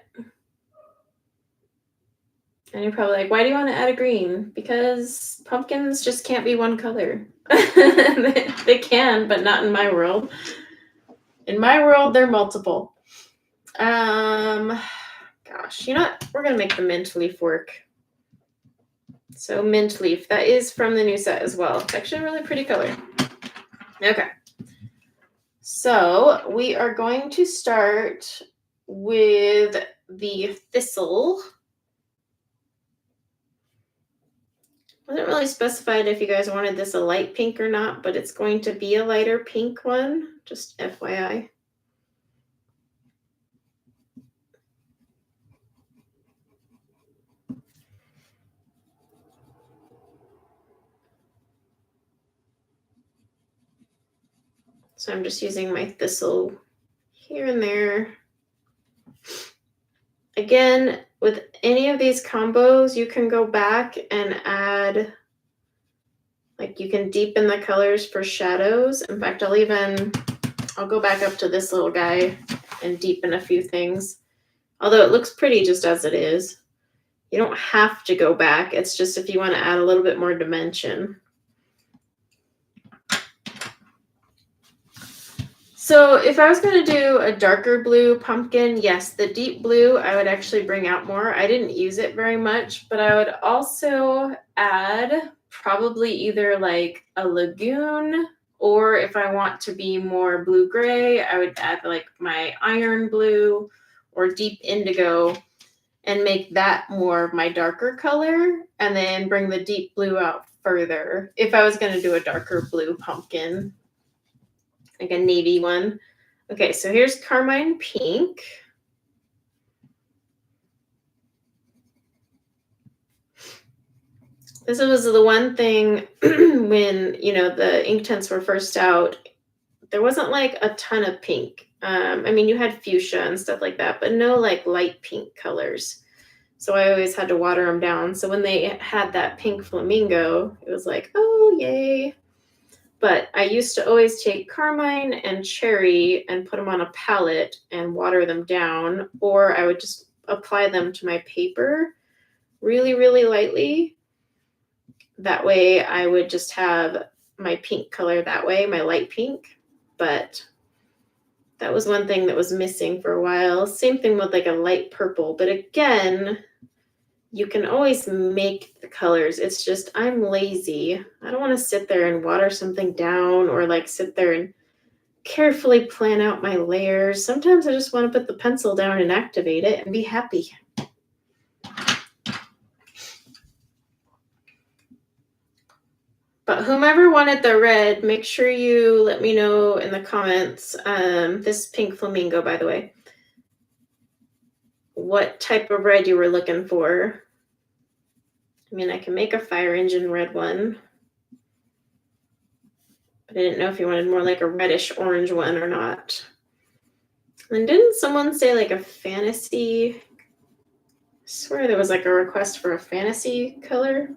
S1: and you're probably like, why do you want to add a green? Because pumpkins just can't be one color. They can, but not in my world. In my world, they're multiple. Gosh, you know what? We're going to make the mint leaf work. So mint leaf, that is from the new set as well. It's actually a really pretty color. Okay. So we are going to start with the thistle. Wasn't really specified if you guys wanted this a light pink or not, but it's going to be a lighter pink one, just FYI. So I'm just using my thistle here and there. Again, with any of these combos, you can go back and add, like you can deepen the colors for shadows. In fact, I'll go back up to this little guy and deepen a few things. Although it looks pretty just as it is. You don't have to go back. It's just if you want to add a little bit more dimension. So if I was going to do a darker blue pumpkin, yes, the deep blue I would actually bring out more. I didn't use it very much, but I would also add probably either like a lagoon, or if I want to be more blue-gray, I would add like my iron blue or deep indigo and make that more of my darker color, and then bring the deep blue out further if I was going to do a darker blue pumpkin, like a navy one. Okay, so here's carmine pink. This was the one thing when, the Inktense were first out, there wasn't like a ton of pink. I mean, you had fuchsia and stuff like that, but no like light pink colors. So I always had to water them down. So when they had that pink flamingo, it was like, oh, yay. But I used to always take carmine and cherry and put them on a palette and water them down, or I would just apply them to my paper really, really lightly. That way I would just have my pink color that way, my light pink. But that was one thing that was missing for a while. Same thing with like a light purple. But again, you can always make the colors. It's just I'm lazy. I don't want to sit there and water something down or like sit there and carefully plan out my layers. Sometimes I just want to put the pencil down and activate it and be happy. But whomever wanted the red, make sure you let me know in the comments. This pink flamingo, by the way, what type of red you were looking for. I mean, I can make a fire engine red one, but I didn't know if you wanted more like a reddish orange one or not. And didn't someone say like a fantasy? I swear there was like a request for a fantasy color.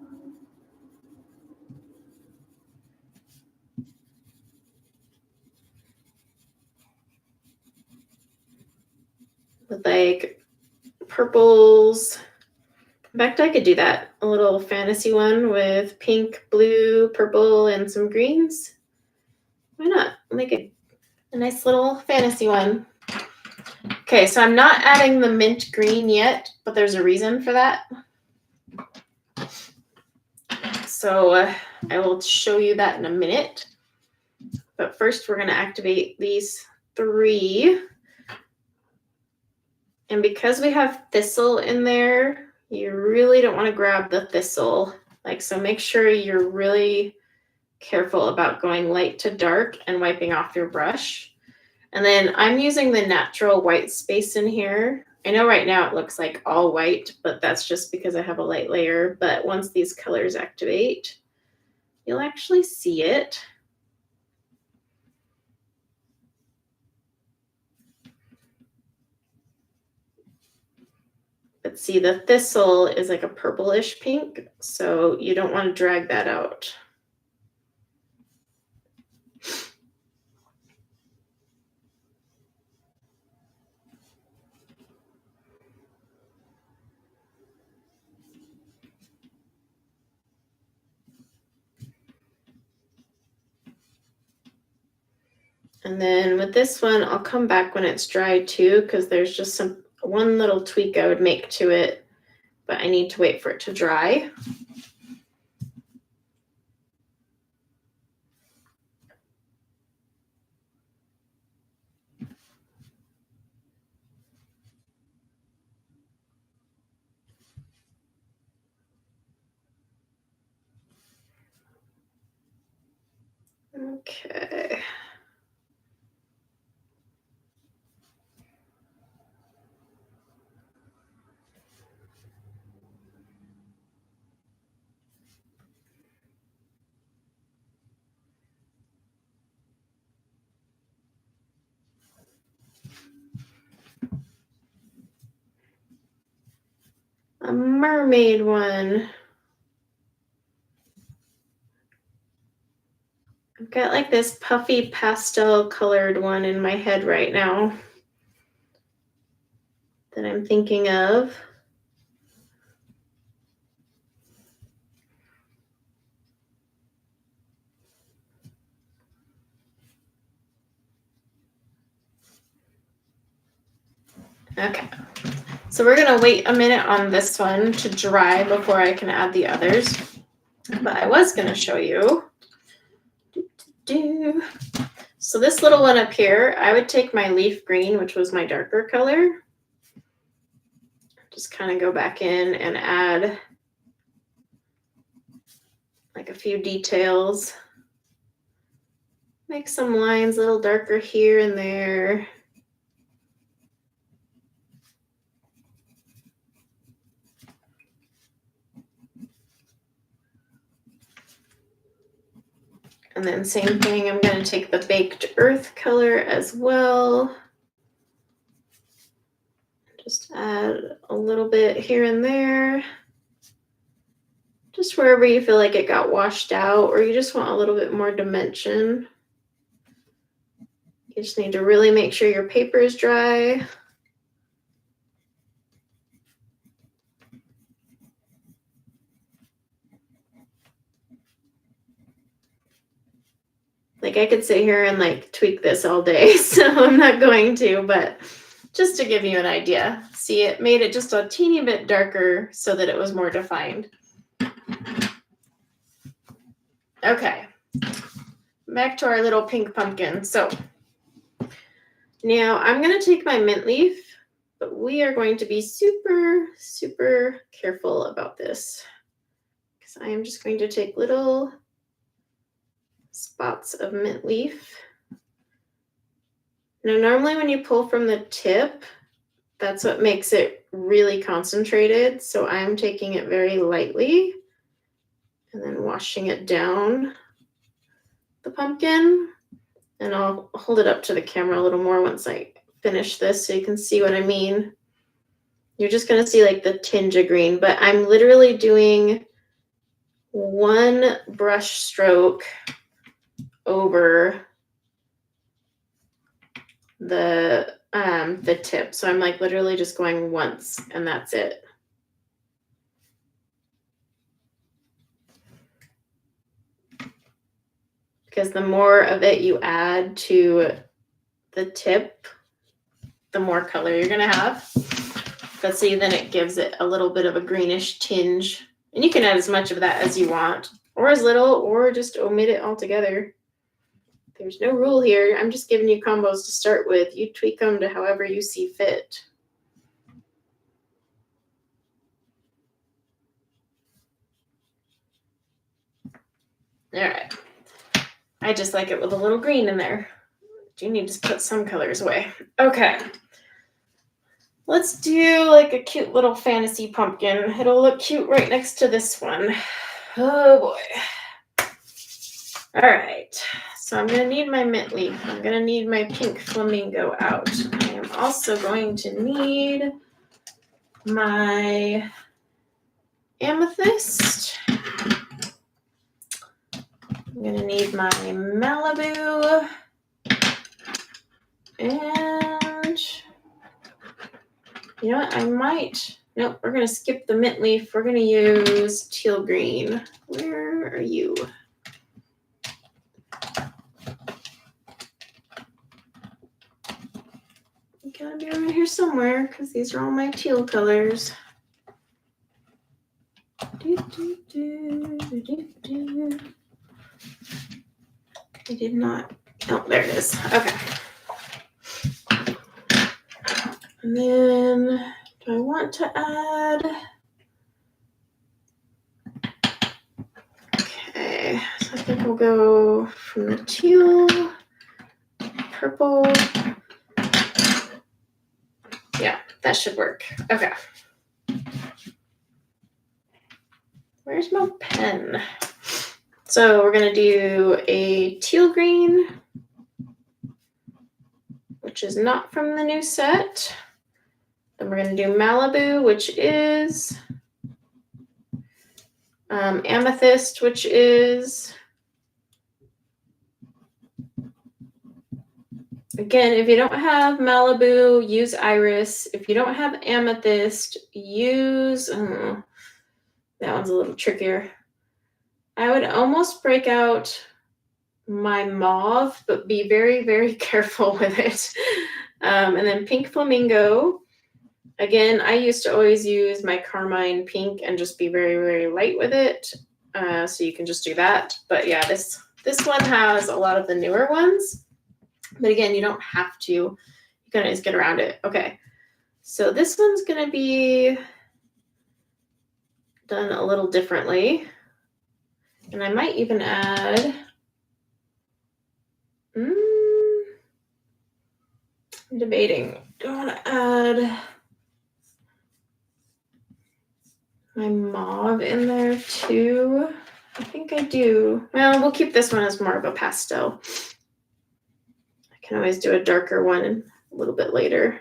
S1: With like purples. In fact, I could do that. A little fantasy one with pink, blue, purple, and some greens. Why not? I'll make a nice little fantasy one. Okay, so I'm not adding the mint green yet, but there's a reason for that. So I will show you that in a minute. But first, we're going to activate these 3. And because we have thistle in there, you really don't want to grab the thistle. So make sure you're really careful about going light to dark and wiping off your brush. And then I'm using the natural white space in here. I know right now it looks like all white, but that's just because I have a light layer. But once these colors activate, you'll actually see it. But see, the thistle is like a purplish pink, so you don't want to drag that out. And then with this one, I'll come back when it's dry too, because there's just one little tweak I would make to it, but I need to wait for it to dry. Okay. A mermaid one. I've got like this puffy pastel colored one in my head right now that I'm thinking of. Okay. So we're going to wait a minute on this one to dry before I can add the others. But I was going to show you. So this little one up here, I would take my leaf green, which was my darker color. Just kind of go back in and add like a few details. Make some lines a little darker here and there. And then same thing, I'm going to take the baked earth color as well. Just add a little bit here and there. Just wherever you feel like it got washed out or you just want a little bit more dimension. You just need to really make sure your paper is dry. Like I could sit here and like tweak this all day, so I'm not going to, but just to give you an idea. See, it made it just a teeny bit darker so that it was more defined. Okay, back to our little pink pumpkin. So now I'm going to take my mint leaf, but we are going to be super, super careful about this because I am just going to take little spots of mint leaf. Now, normally when you pull from the tip, that's what makes it really concentrated. So I'm taking it very lightly and then washing it down the pumpkin. And I'll hold it up to the camera a little more once I finish this so you can see what I mean. You're just going to see like the tinge of green, but I'm literally doing one brush stroke over the tip. So I'm like literally just going once and that's it. Because the more of it you add to the tip, the more color you're going to have. But see, then it gives it a little bit of a greenish tinge. And you can add as much of that as you want, or as little, or just omit it altogether. There's no rule here. I'm just giving you combos to start with. You tweak them to however you see fit. All right. I just like it with a little green in there. Do need to put some colors away. Okay. Let's do like a cute little fantasy pumpkin. It'll look cute right next to this one. Oh boy. All right. So I'm going to need my mint leaf. I'm going to need my pink flamingo out. I am also going to need my amethyst. I'm going to need my Malibu. And you know what? I might. Nope, we're going to skip the mint leaf. We're going to use teal green. Where are you? You gotta be around here somewhere because these are all my teal colors. I did not. Oh, there it is. Okay. And then do I want to add? Okay, so I think we'll go from the teal, purple. Yeah, that should work. Okay. Where's my pen? So we're going to do a teal green, which is not from the new set. Then we're going to do Malibu, which is amethyst, which is, again, if you don't have Malibu, use iris. If you don't have amethyst, use, that one's a little trickier. I would almost break out my mauve, but be very, very careful with it. And then pink flamingo. Again, I used to always use my carmine pink and just be very, very light with it. So you can just do that. But yeah, this one has a lot of the newer ones. But again, you don't have to. You can always get around it. Okay. So this one's going to be done a little differently. And I might even add... I'm debating. Do I want to add my mauve in there too? I think I do. Well, we'll keep this one as more of a pastel. I can always do a darker one a little bit later.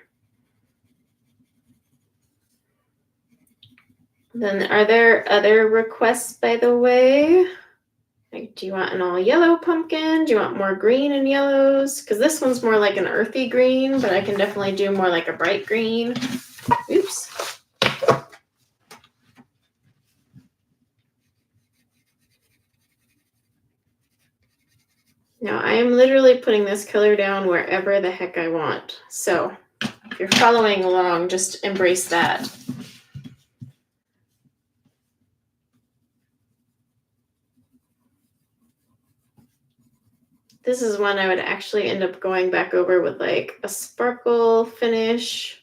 S1: Then are there other requests, by the way? Like, do you want an all yellow pumpkin? Do you want more green and yellows? Because this one's more like an earthy green, but I can definitely do more like a bright green. Oops. Now, I am literally putting this color down wherever the heck I want. So if you're following along, just embrace that. This is one I would actually end up going back over with like a sparkle finish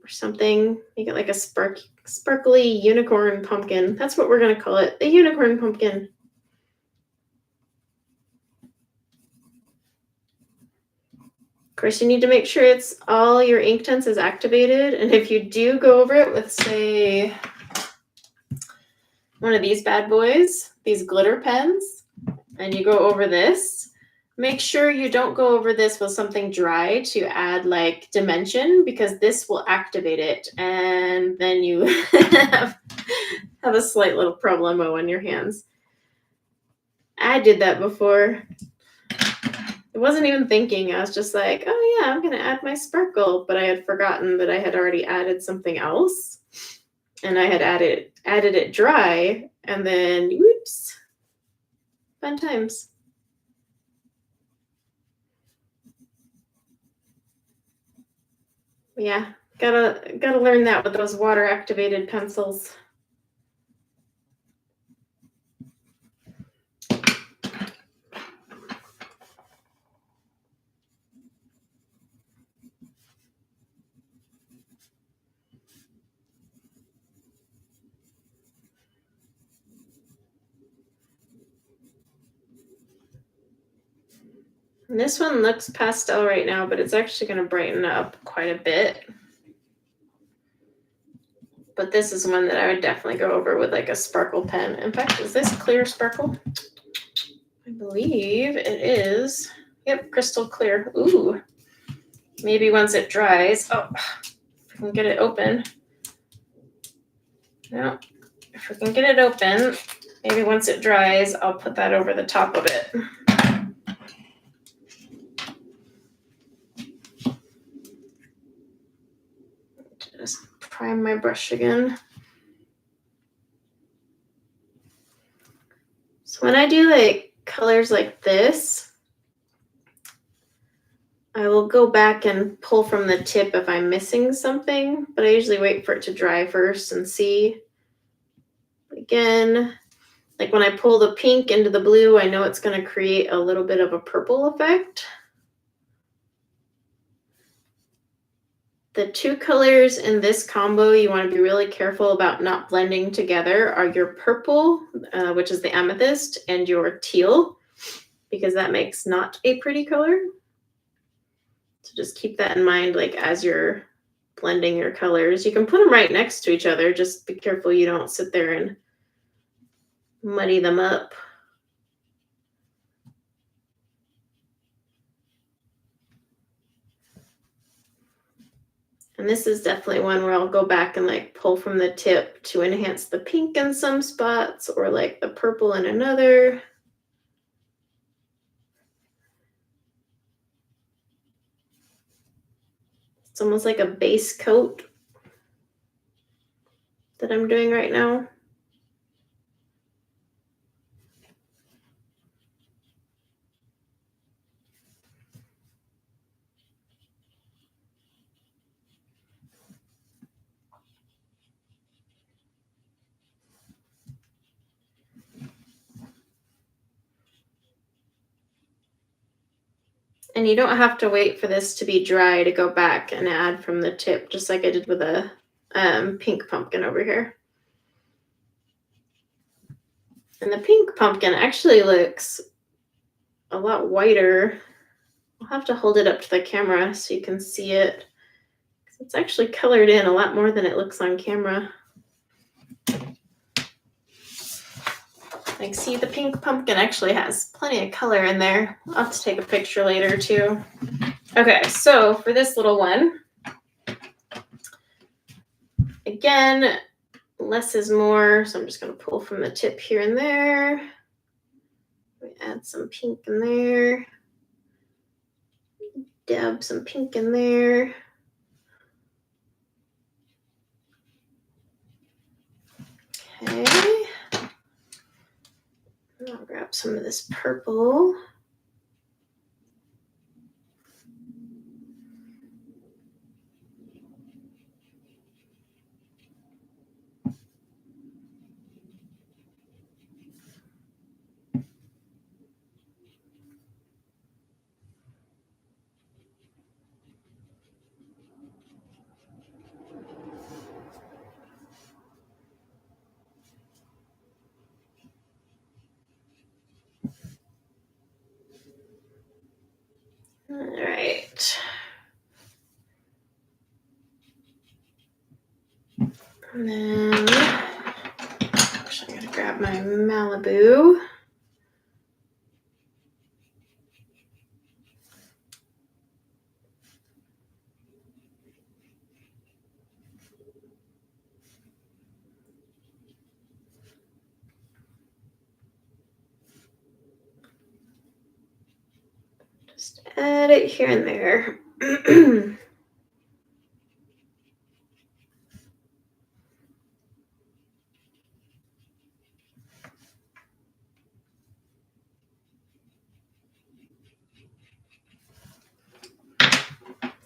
S1: or something. Make it like a sparkly unicorn pumpkin. That's what we're going to call it, the unicorn pumpkin. Of course, you need to make sure it's all your Inktense is activated. And if you do go over it with, say, one of these bad boys, these glitter pens, and you go over this, make sure you don't go over this with something dry to add like dimension, because this will activate it. And then you have a slight little problemo on your hands. I did that before. I wasn't even thinking. I was just like, oh yeah, I'm going to add my sparkle. But I had forgotten that I had already added something else. And I had added it dry. And then, whoops, fun times. Yeah, gotta learn that with those water activated pencils. And this one looks pastel right now, but it's actually going to brighten up quite a bit. But this is one that I would definitely go over with like a sparkle pen. In fact, is this clear sparkle? I believe it is. Yep, crystal clear. Ooh. Maybe once it dries. Oh, if we can get it open. No, if we can get it open, maybe once it dries, I'll put that over the top of it. Just prime my brush again. So when I do like colors like this, I will go back and pull from the tip if I'm missing something, but I usually wait for it to dry first and see. Again, like when I pull the pink into the blue, I know it's going to create a little bit of a purple effect. The two colors in this combo you want to be really careful about not blending together are your purple, which is the amethyst, and your teal, because that makes not a pretty color. So just keep that in mind, like as you're blending your colors. You can put them right next to each other. Just be careful you don't sit there and muddy them up. And this is definitely one where I'll go back and like pull from the tip to enhance the pink in some spots or like the purple in another. It's almost like a base coat that I'm doing right now. And you don't have to wait for this to be dry to go back and add from the tip, just like I did with a pink pumpkin over here. And the pink pumpkin actually looks a lot whiter. I'll have to hold it up to the camera so you can see it. It's actually colored in a lot more than it looks on camera. Like, see, the pink pumpkin actually has plenty of color in there. I'll have to take a picture later too. Okay, so for this little one, again, less is more. So I'm just going to pull from the tip here and there. We add some pink in there. Dab some pink in there. Okay. I'll grab some of this purple. All right. And then actually I'm gonna grab my Malibu. Just add it here and there.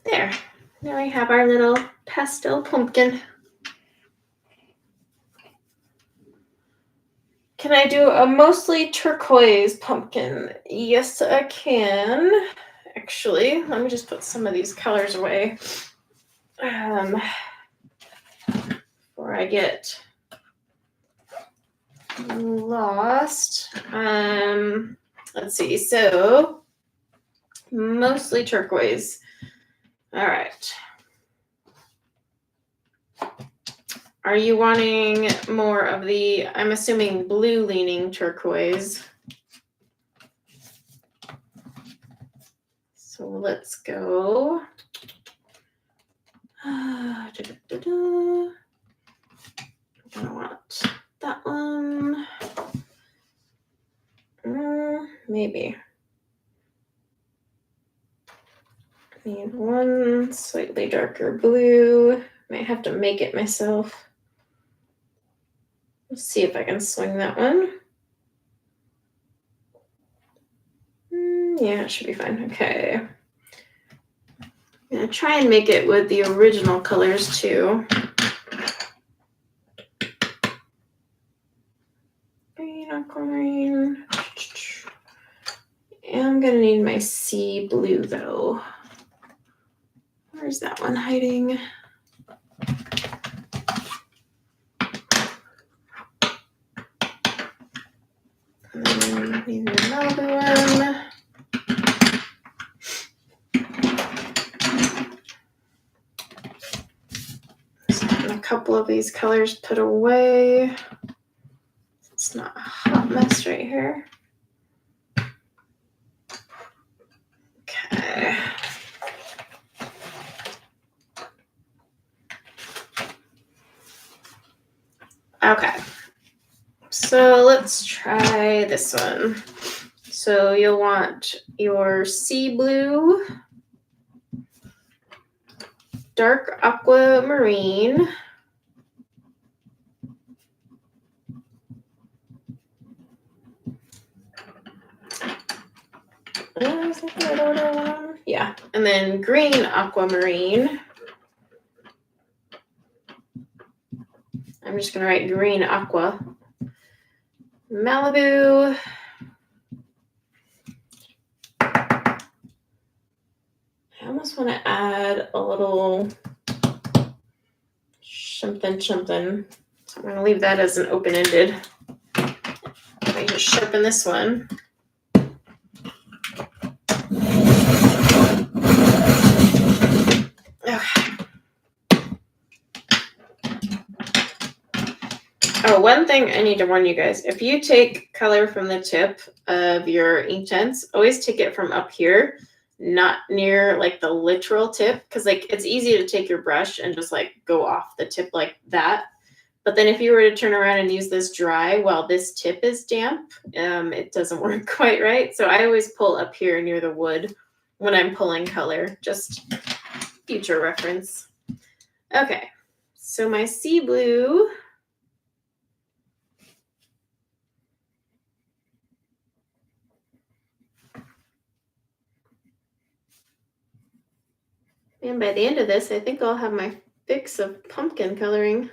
S1: There. Now we have our little pastel pumpkin. Can I do a mostly turquoise pumpkin? Yes, I can. Actually, let me just put some of these colors away before I get lost. Let's see. So, mostly turquoise. All right. Are you wanting more of the, I'm assuming, blue leaning turquoise? So let's go. I'm gonna want that one. Maybe. I need one slightly darker blue. Might have to make it myself. Let's see if I can swing that one. Yeah, it should be fine. Okay. I'm gonna try and make it with the original colors too. Green, aquamarine. I'm gonna need my sea blue though. Where's that one hiding? Need another one. A couple of these colors put away. It's not a hot mess right here. Okay. Okay. So let's try this one. So you'll want your sea blue, dark aquamarine, yeah, and then green aquamarine. I'm just gonna write green aqua. Malibu. add a little something. So I'm going to leave that as an open-ended. I just sharpen this one. Okay. Oh, one thing I need to warn you guys. If you take color from the tip of your Inktense, always take it from up here, not near like the literal tip, because like it's easy to take your brush and just like go off the tip like that. But then if you were to turn around and use this dry while this tip is damp, it doesn't work quite right. So I always pull up here near the wood when I'm pulling color, just future reference. Okay, so my sea blue. And by the end of this, I think I'll have my fix of pumpkin coloring.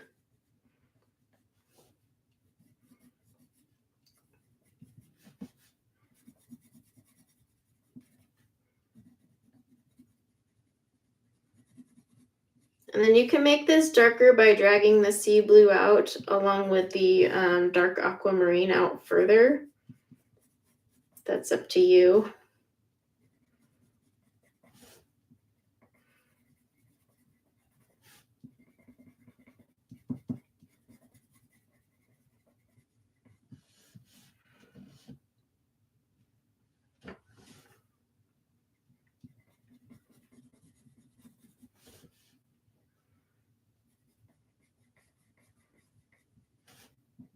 S1: And then you can make this darker by dragging the sea blue out along with the dark aquamarine out further. That's up to you.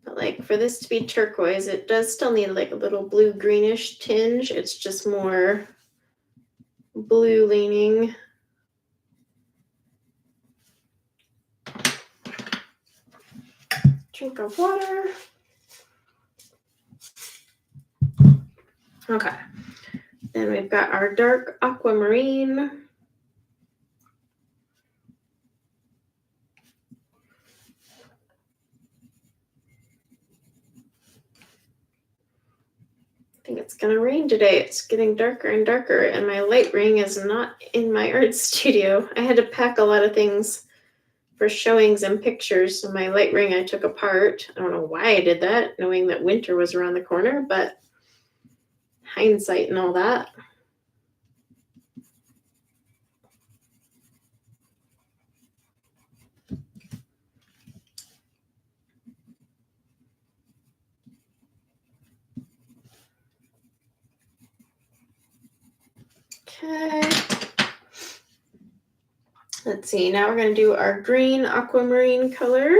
S1: But like for this to be turquoise, it does still need like a little blue greenish tinge. It's just more blue leaning. Drink of water. Okay. Then we've got our dark aquamarine. I think it's gonna rain today. It's getting darker and darker, and my light ring is not in my art studio. I had to pack a lot of things for showings and pictures, so my light ring I took apart. I don't know why I did that, knowing that winter was around the corner, but hindsight and all that. Okay. Let's see, now we're going to do our green aquamarine color.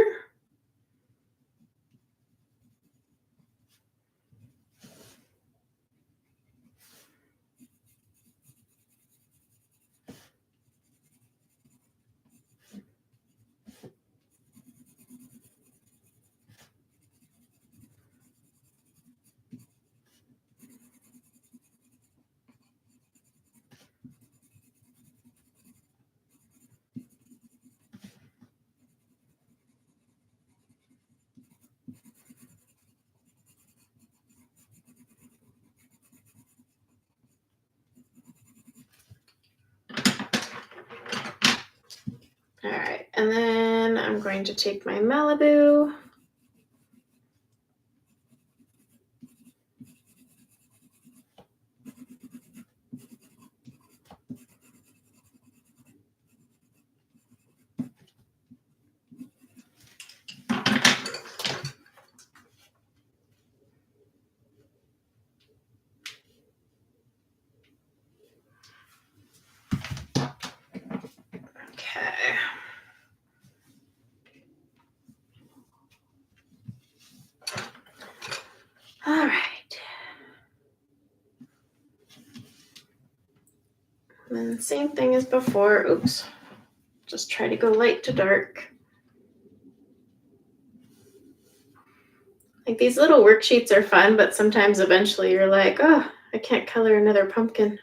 S1: All right, and then I'm going to take my Malibu. Okay. All right. And then same thing as before. Oops. Just try to go light to dark. Like these little worksheets are fun, but sometimes eventually you're like, oh, I can't color another pumpkin.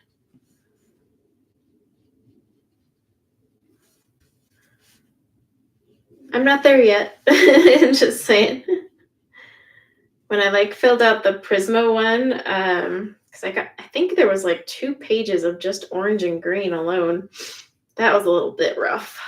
S1: I'm not there yet. Just saying. When I like filled out the Prisma one, because I think there was like 2 pages of just orange and green alone. That was a little bit rough.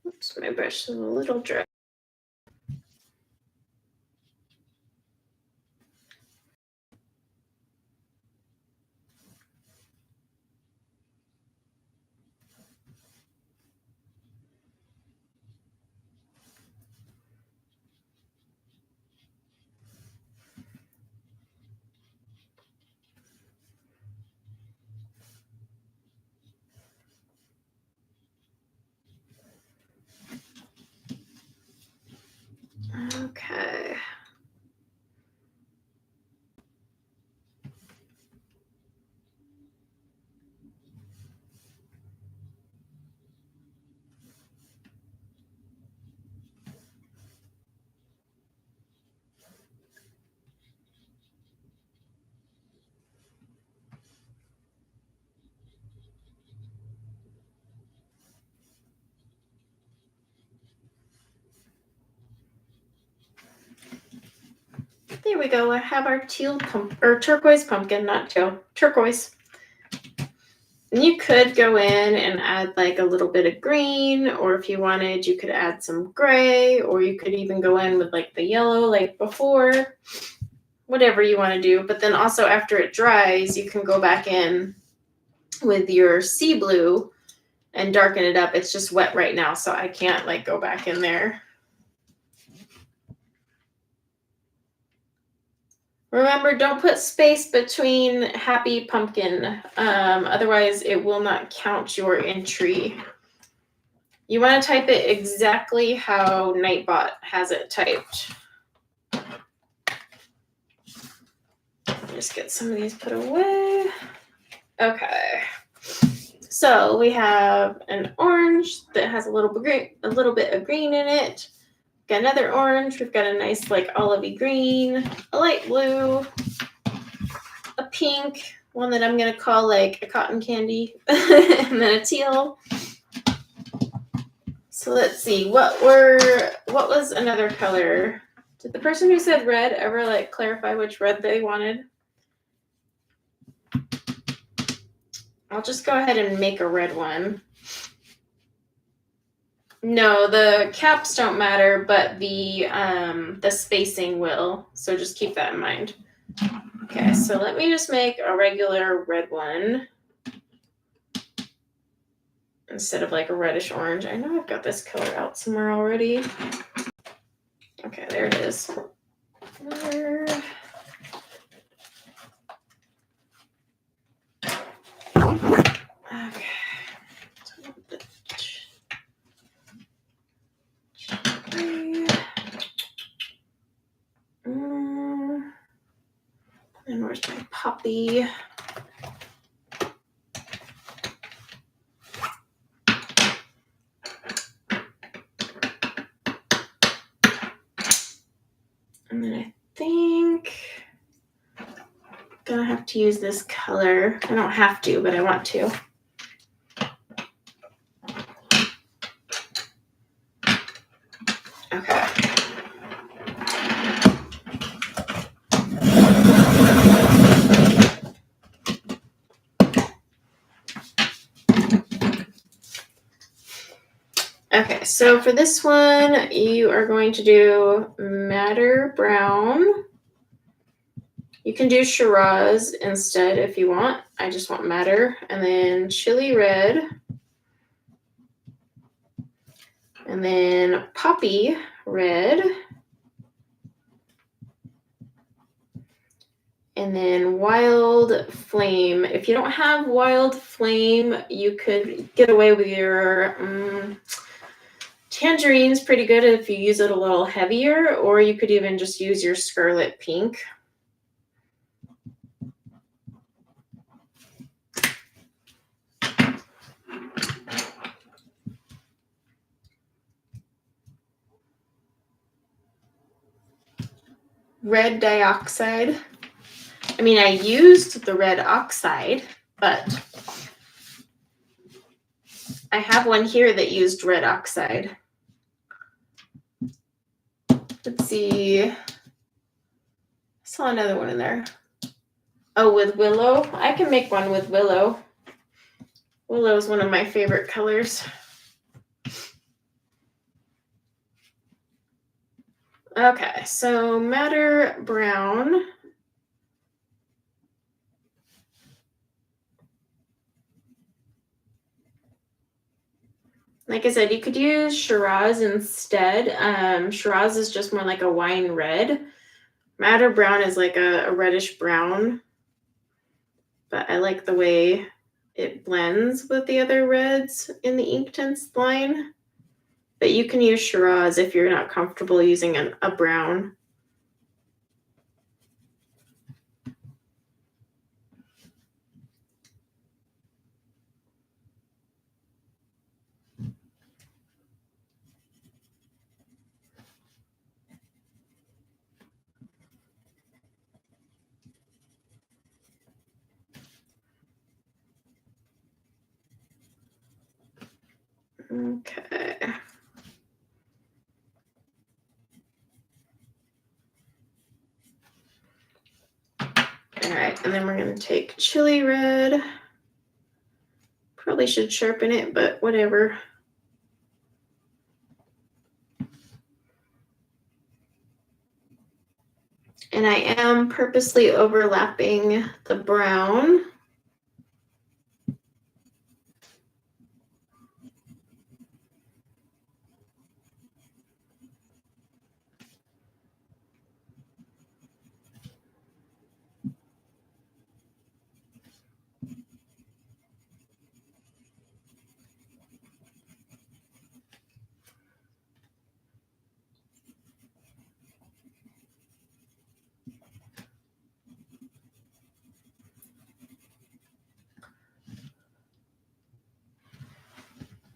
S1: Oops, my brush is a little dry. Okay. There we go. I have our teal or turquoise pumpkin, not teal, turquoise. And you could go in and add like a little bit of green, or if you wanted, you could add some gray, or you could even go in with like the yellow like before, whatever you want to do. But then also after it dries, you can go back in with your sea blue and darken it up. It's just wet right now, so I can't like go back in there. Remember, don't put space between happy pumpkin. Otherwise, it will not count your entry. You want to type it exactly how Nightbot has it typed. Just get some of these put away. Okay. So we have an orange that has a little bit of green in it. Got another orange. We've got a nice like olivey green, a light blue, a pink, one that I'm gonna call like a cotton candy, and then a teal. So let's see, what was another color? Did the person who said red ever like clarify which red they wanted? I'll just go ahead and make a red one. No, the caps don't matter, but the spacing will. So just keep that in mind. Okay, so let me just make a regular red one instead of like a reddish orange. I know I've got this color out somewhere already. Okay, there it is. Okay. And where's my poppy? And then I think I'm gonna have to use this color. I don't have to, but I want to. Okay. Okay, so for this one, you are going to do Madder Brown. You can do Shiraz instead if you want. I just want Madder. And then Chili Red. And then Poppy Red. And then Wild Flame. If you don't have Wild Flame, you could get away with your Tangerine's pretty good if you use it a little heavier, or you could even just use your Scarlet Pink. Red dioxide. I mean, I used the red oxide, but I have one here that used red oxide. Let's see. I saw another one in there. Oh, with willow. I can make one with willow. Willow is one of my favorite colors. Okay, so Madder Brown. Like I said, you could use Shiraz instead. Shiraz is just more like a wine red. Madder Brown is like a reddish brown. But I like the way it blends with the other reds in the Inktense line. But you can use Shiraz if you're not comfortable using a brown. Okay. All right, and then we're going to take Chili Red. Probably should sharpen it, but whatever. And I am purposely overlapping the brown.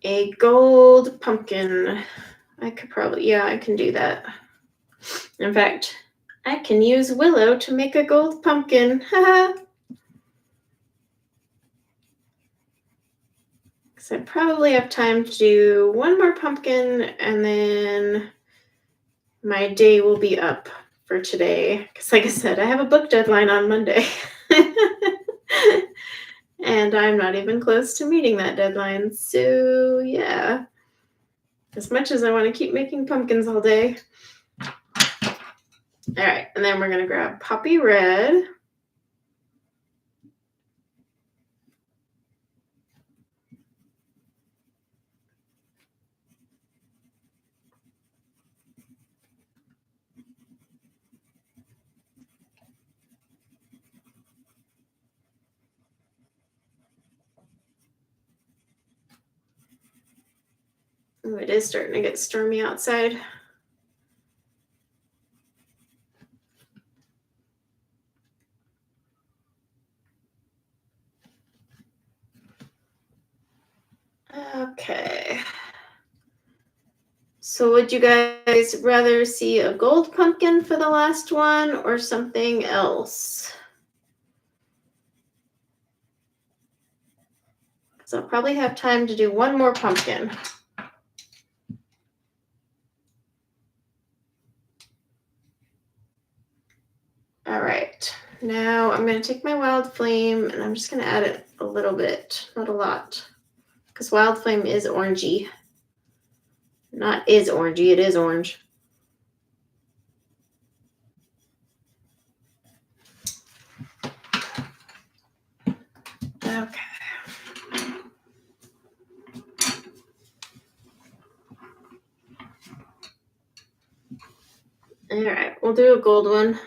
S1: A gold pumpkin. I could probably, yeah, I can do that. In fact, I can use willow to make a gold pumpkin. Haha. Because I probably have time to do one more pumpkin and then my day will be up for today. Because like I said, I have a book deadline on Monday. And I'm not even close to meeting that deadline. So yeah, as much as I want to keep making pumpkins all day. All right, and then we're going to grab Poppy Red. Oh, it is starting to get stormy outside. Okay. So would you guys rather see a gold pumpkin for the last one or something else? Because I'll probably have time to do one more pumpkin. All right, now I'm going to take my Wild Flame and I'm just going to add it a little bit, not a lot, because Wild Flame is orangey. Not is orangey, it is orange. Okay. All right, we'll do a gold one.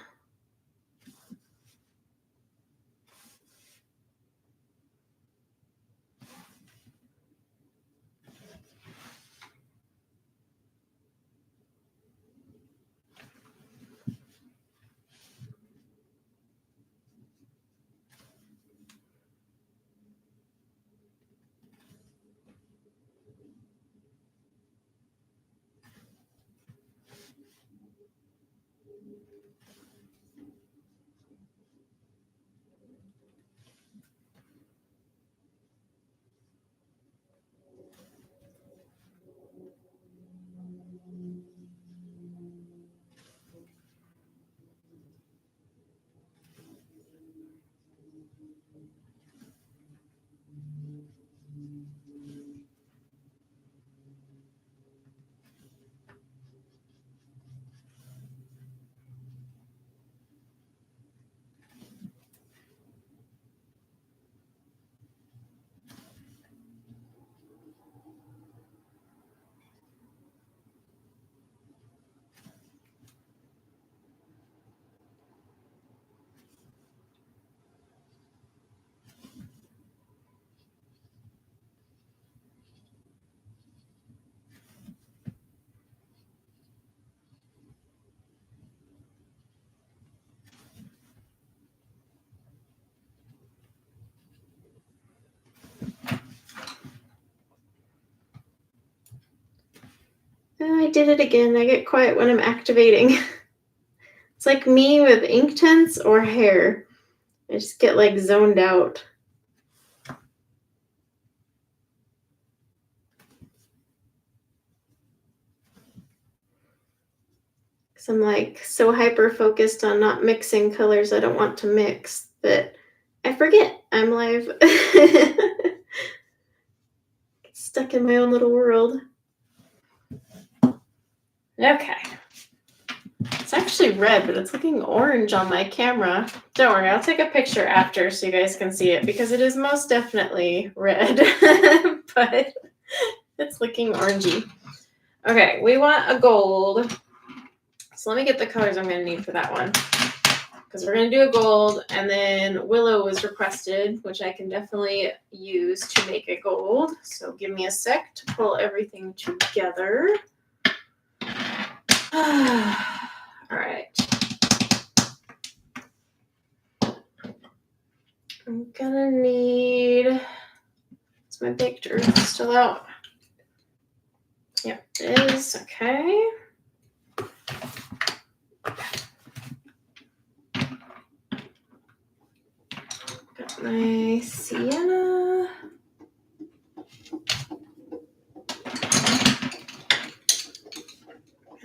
S1: Oh, I did it again. I get quiet when I'm activating. It's like me with Inktense or hair. I just get like zoned out. Because I'm like so hyper focused on not mixing colors I don't want to mix that I forget I'm live. Stuck in my own little world. Okay. It's actually red, but it's looking orange on my camera. Don't worry, I'll take a picture after so you guys can see it because it is most definitely red, but it's looking orangey. Okay, we want a gold. So let me get the colors I'm going to need for that one because we're going to do a gold, and then Willow was requested, which I can definitely use to make a gold. So give me a sec to pull everything together. All right. I'm gonna need, is my baked earth still out? Yep, it is. Okay. Got my sienna.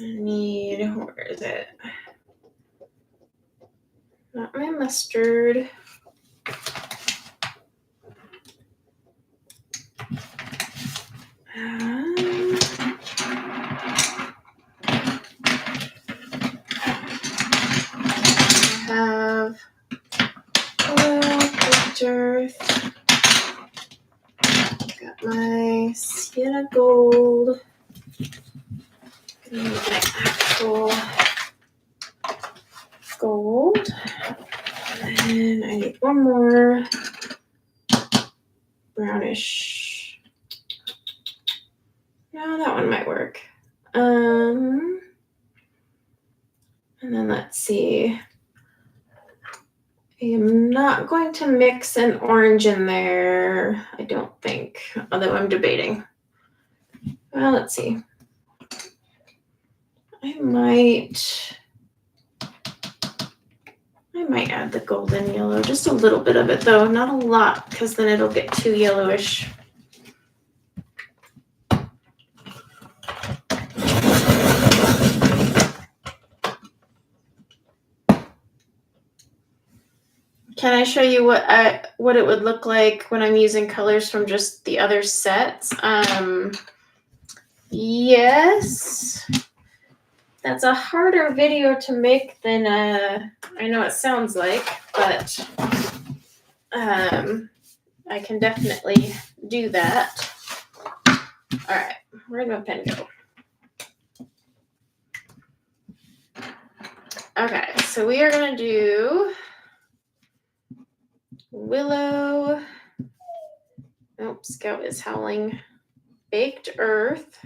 S1: I need, where is it? Not my mustard. I have baked earth. Got my sienna gold. Gonna need my actual gold. And I need one more brownish. No, that one might work. And then let's see. I am not going to mix an orange in there, I don't think, although I'm debating. Well, let's see. I might add the golden yellow, just a little bit of it though, not a lot, because then it'll get too yellowish. Can I show you what it would look like when I'm using colors from just the other sets? Yes. That's a harder video to make than I know it sounds like, but I can definitely do that. All right, where'd my pen go? Okay, so we are gonna do Willow. Oh, Scout is howling. Baked earth.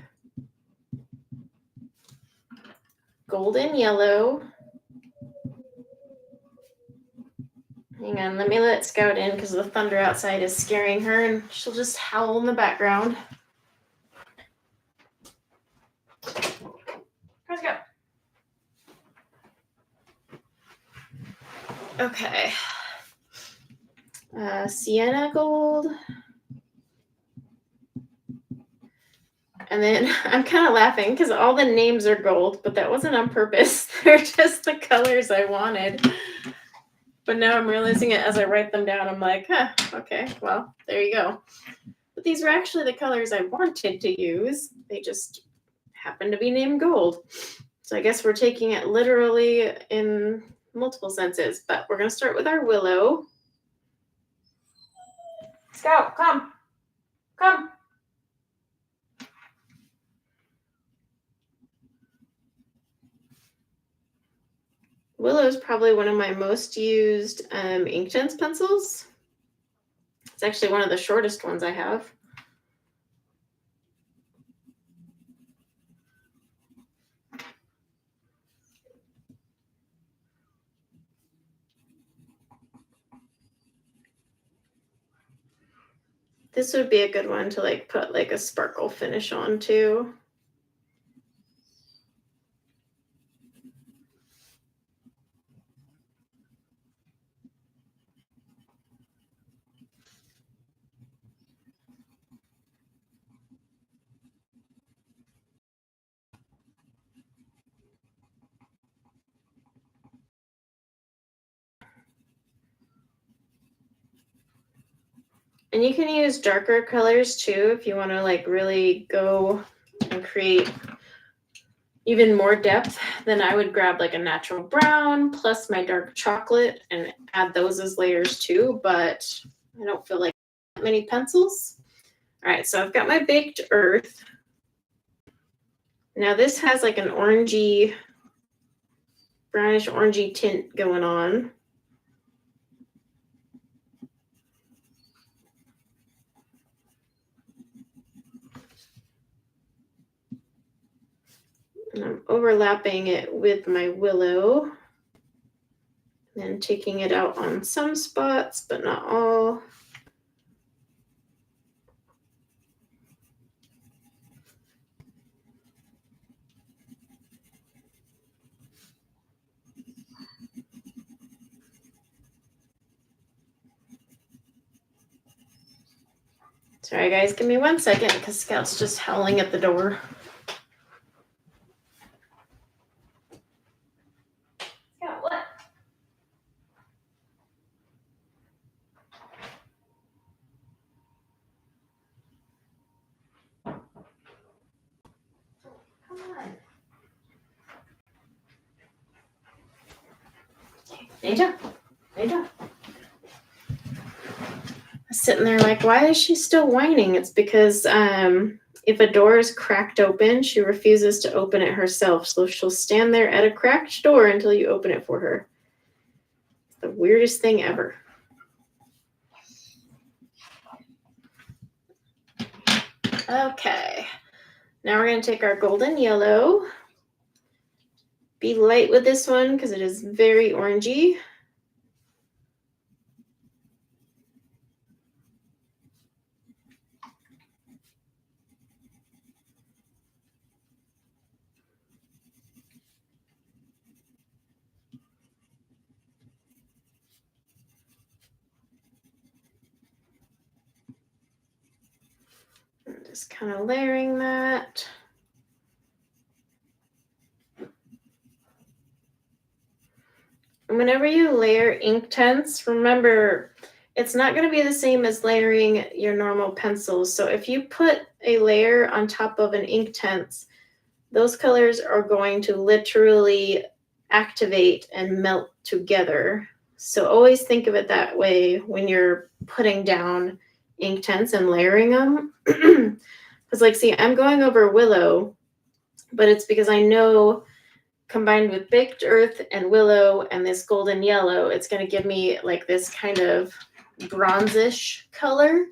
S1: Golden yellow. Hang on, let me let Scout in because the thunder outside is scaring her and she'll just howl in the background. Let's go. Okay. Sienna gold. And then I'm kind of laughing because all the names are gold, but that wasn't on purpose. They're just the colors I wanted. But now I'm realizing it as I write them down. I'm like, okay, well, there you go. But these were actually the colors I wanted to use. They just happen to be named gold. So I guess we're taking it literally in multiple senses. But we're going to start with our Willow. Scout, come. Come. Willow is probably one of my most used Inktense pencils. It's actually one of the shortest ones I have. This would be a good one to like put like a sparkle finish on too. And you can use darker colors too if you want to like really go and create even more depth. Then I would grab like a natural brown plus my dark chocolate and add those as layers too, but I don't feel like that many pencils. All right, so I've got my baked earth. Now this has like an orangey, brownish orangey tint going on. And I'm overlapping it with my willow and taking it out on some spots, but not all. Sorry guys, give me 1 second because Scout's just howling at the door. Scout, what? Come on. Lay down. Lay down. Sitting there like, why is she still whining? It's because if a door is cracked open, she refuses to open it herself. So she'll stand there at a cracked door until you open it for her. It's the weirdest thing ever. Okay. Now we're going to take our golden yellow. Be light with this one because it is very orangey. Just kind of layering that. And whenever you layer Inktense, remember it's not going to be the same as layering your normal pencils. So if you put a layer on top of an Inktense, those colors are going to literally activate and melt together. So always think of it that way when you're putting down Inktense and layering them. Because like, see, I'm going over willow, but it's because I know combined with baked earth and willow and this golden yellow, it's going to give me like this kind of bronzish color,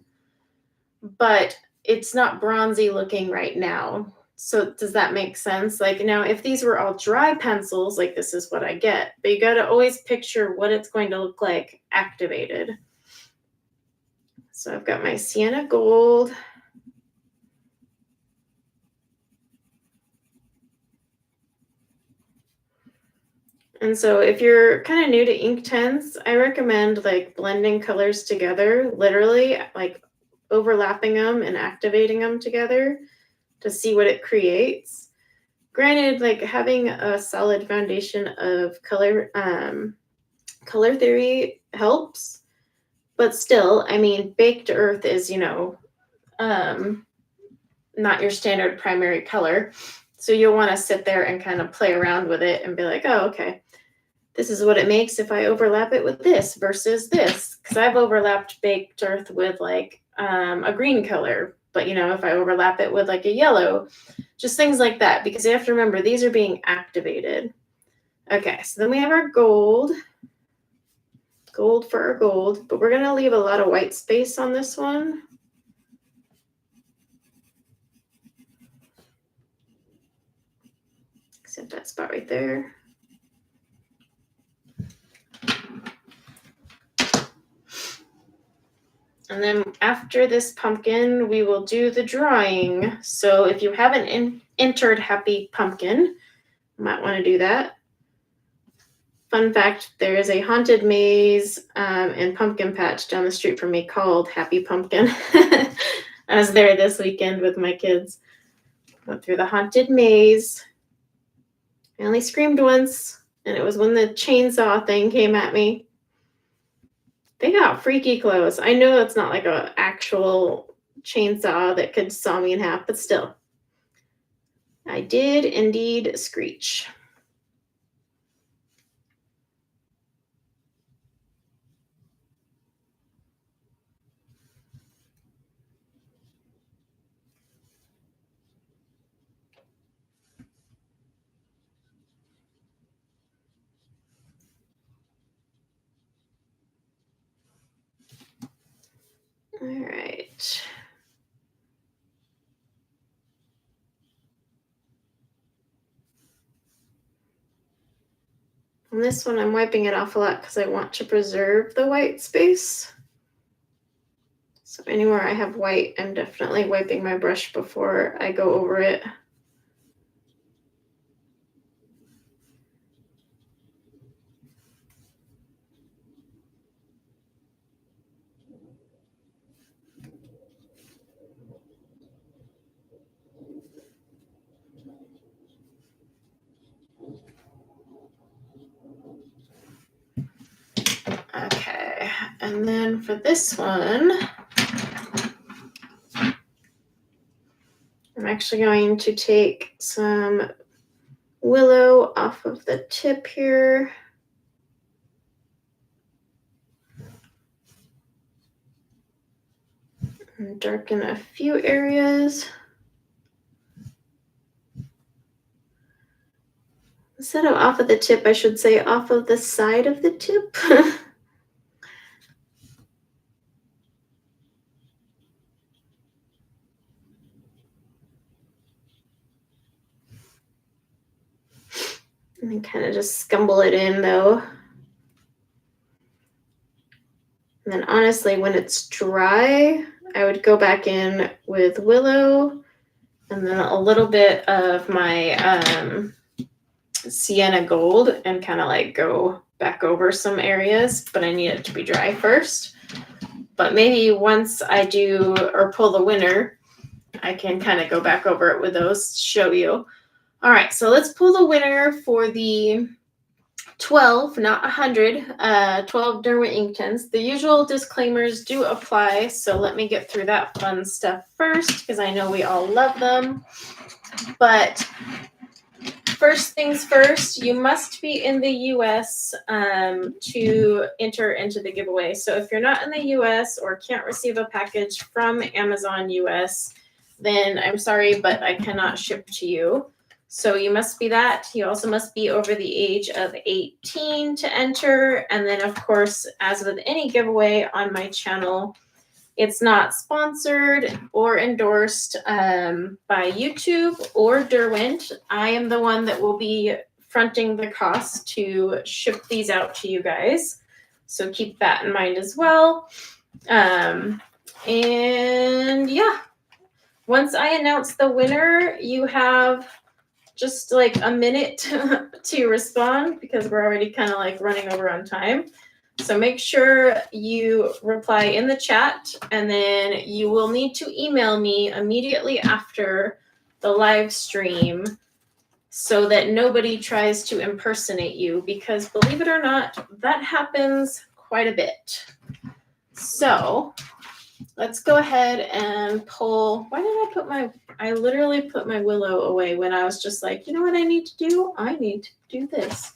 S1: but it's not bronzy looking right now. So does that make sense? Like now, if these were all dry pencils, like this is what I get, but you got to always picture what it's going to look like activated. So I've got my sienna gold. And so if you're kind of new to Inktense, I recommend like blending colors together, literally like overlapping them and activating them together to see what it creates. Granted, like having a solid foundation of color theory helps, but still, I mean, baked earth is, you know, not your standard primary color. So you'll want to sit there and kind of play around with it and be like, oh, okay, this is what it makes if I overlap it with this versus this. Because I've overlapped baked earth with like a green color, but you know, if I overlap it with like a yellow, just things like that. Because you have to remember, these are being activated. Okay, so then we have our gold. Gold for our gold, but we're going to leave a lot of white space on this one. Except that spot right there. And then after this pumpkin, we will do the drawing. So if you haven't entered Happy Pumpkin, you might want to do that. Fun fact, there is a haunted maze and pumpkin patch down the street from me called Happy Pumpkin. I was there this weekend with my kids. Went through the haunted maze. I only screamed once, and it was when the chainsaw thing came at me. They got freaky clothes. I know it's not like an actual chainsaw that could saw me in half, but still. I did indeed screech. All right. On this one, I'm wiping it off a lot because I want to preserve the white space. So anywhere I have white, I'm definitely wiping my brush before I go over it. Okay, and then for this one, I'm actually going to take some willow off of the tip here. And darken a few areas. Instead of off of the tip, I should say off of the side of the tip. And then kind of just scumble it in though. And then honestly, when it's dry, I would go back in with willow and then a little bit of my sienna gold and kind of like go back over some areas, but I need it to be dry first. But maybe once I do or pull the winner, I can kind of go back over it with those to show you. All right, so let's pull the winner for the 12, not 100, 12 Derwent Inktense. The usual disclaimers do apply, so let me get through that fun stuff first because I know we all love them. But first things first, you must be in the US to enter into the giveaway. So if you're not in the US or can't receive a package from Amazon US, then I'm sorry, but I cannot ship to you. So you must be that. You also must be over the age of 18 to enter. And then, of course, as with any giveaway on my channel, it's not sponsored or endorsed by YouTube or Derwent. I am the one that will be fronting the cost to ship these out to you guys. So keep that in mind as well. And yeah, once I announce the winner, you have just like a minute to respond because we're already kind of like running over on time. So make sure you reply in the chat, and then you will need to email me immediately after the live stream so that nobody tries to impersonate you, because believe it or not, that happens quite a bit. So let's go ahead and pull. Why did I literally put my willow away when I was just like, you know what I need to do? I need to do this.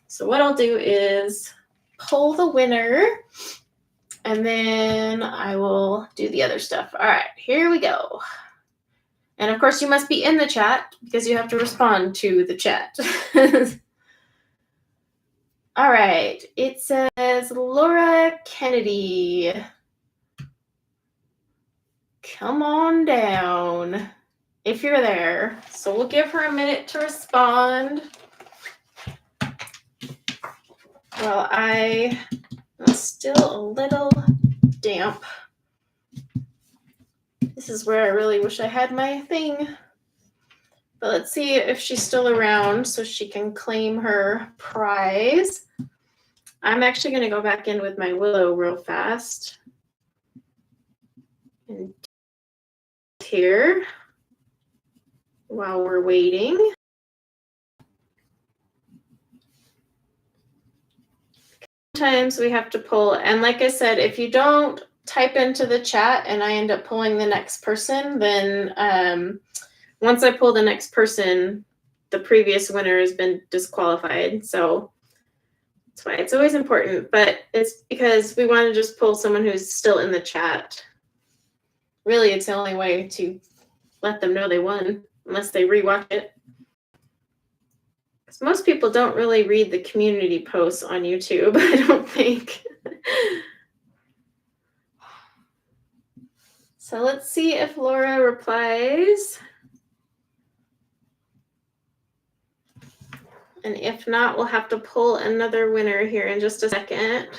S1: So what I'll do is pull the winner, and then I will do the other stuff. All right, here we go. And of course, you must be in the chat because you have to respond to the chat. All right, it says Laura Kennedy. Come on down if you're there. So we'll give her a minute to respond. Well, I am still a little damp. This is where I really wish I had my thing. But let's see if she's still around so she can claim her prize. I'm actually going to go back in with my willow real fast. And here while we're waiting. sometimes we have to pull. And like I said, if you don't type into the chat and I end up pulling the next person, then once I pull the next person, the previous winner has been disqualified. So that's why it's always important. But it's because we want to just pull someone who's still in the chat. Really, it's the only way to let them know they won, unless they rewatch it. Because most people don't really read the community posts on YouTube, I don't think. So let's see if Laura replies. And if not, we'll have to pull another winner here in just a second.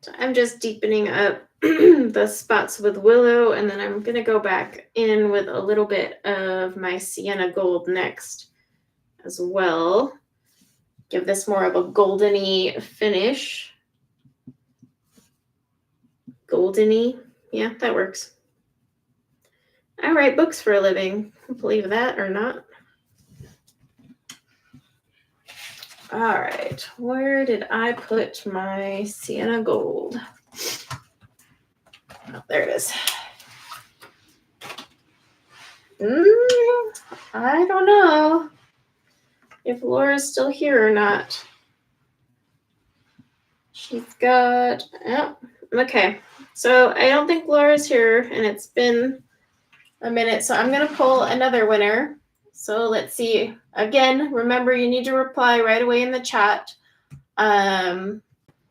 S1: So I'm just deepening up the spots with Willow, and then I'm going to go back in with a little bit of my Sienna Gold next as well. Give this more of a golden-y finish. Golden-y. Yeah, that works. I write books for a living. Believe that or not. All right, where did I put my Sienna Gold? Oh, there it is. I don't know if Laura's still here or not. She's got, oh, okay. So I don't think Laura's here, and it's been a minute. So I'm going to pull another winner. So let's see. Again, remember, you need to reply right away in the chat.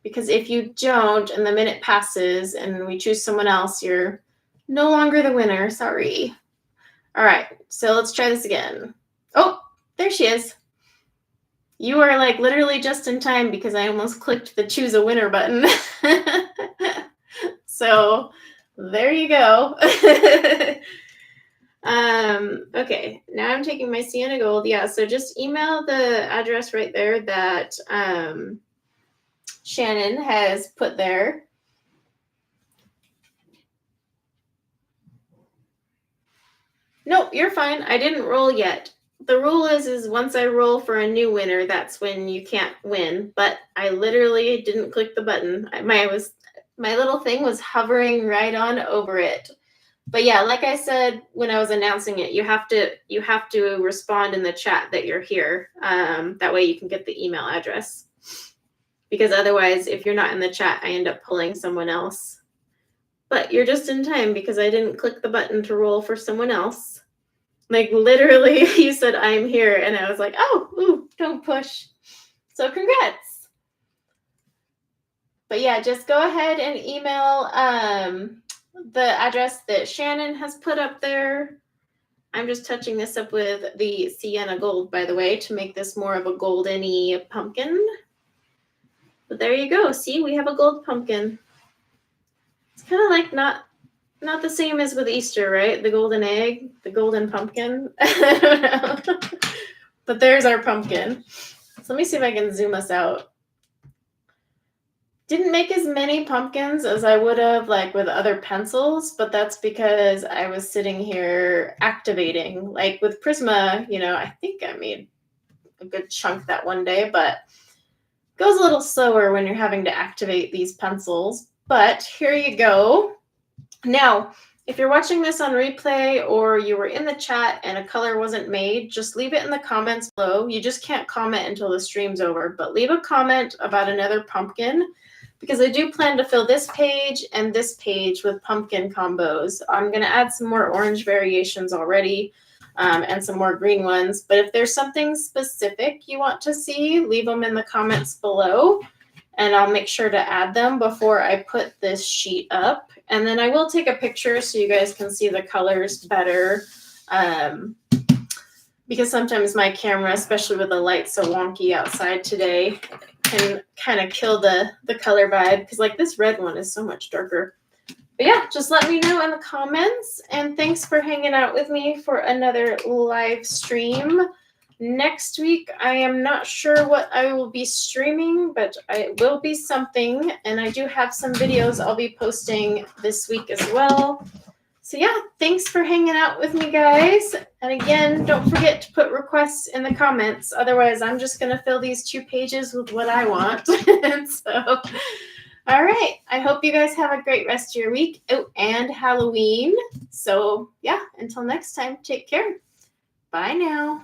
S1: Because if you don't, and the minute passes and we choose someone else, you're no longer the winner. Sorry. All right. So let's try this again. Oh, there she is. You are like literally just in time because I almost clicked the choose a winner button. So there you go. Okay, now I'm taking my Sienna Gold. Yeah, so just email the address right there that Shannon has put there. Nope, you're fine. I didn't roll yet. The rule is once I roll for a new winner, that's when you can't win. But I literally didn't click the button. My little thing was hovering right on over it. But yeah, like I said when I was announcing it, you have to respond in the chat that you're here. That way you can get the email address. Because otherwise, if you're not in the chat, I end up pulling someone else. But you're just in time because I didn't click the button to roll for someone else. Like literally, you said I'm here, and I was like, oh, ooh, don't push. So congrats. But yeah, just go ahead and email the address that Shannon has put up there. I'm just touching this up with the Sienna Gold, by the way, to make this more of a golden-y pumpkin. But there you go. See, we have a gold pumpkin. It's kind of like not the same as with Easter, right? The golden egg, the golden pumpkin. I don't know. But there's our pumpkin. So let me see if I can zoom us out. Didn't make as many pumpkins as I would have like with other pencils, but that's because I was sitting here activating. Like with Prisma, I think I made a good chunk that one day, but it goes a little slower when you're having to activate these pencils. But here you go. Now, if you're watching this on replay or you were in the chat and a color wasn't made, just leave it in the comments below. You just can't comment until the stream's over, but leave a comment about another pumpkin because I do plan to fill this page and this page with pumpkin combos. I'm going to add some more orange variations already and some more green ones. But if there's something specific you want to see, leave them in the comments below. And I'll make sure to add them before I put this sheet up. And then I will take a picture so you guys can see the colors better. Because sometimes my camera, especially with the light so wonky outside today, can kind of kill the color vibe. Because like this red one is so much darker. But yeah, just let me know in the comments. And thanks for hanging out with me for another live stream. Next week, I am not sure what I will be streaming, but it will be something. And I do have some videos I'll be posting this week as well. So yeah, thanks for hanging out with me, guys. And again, don't forget to put requests in the comments. Otherwise, I'm just going to fill these 2 pages with what I want. So, all right. I hope you guys have a great rest of your week. Oh, and Halloween. So yeah, until next time, take care. Bye now.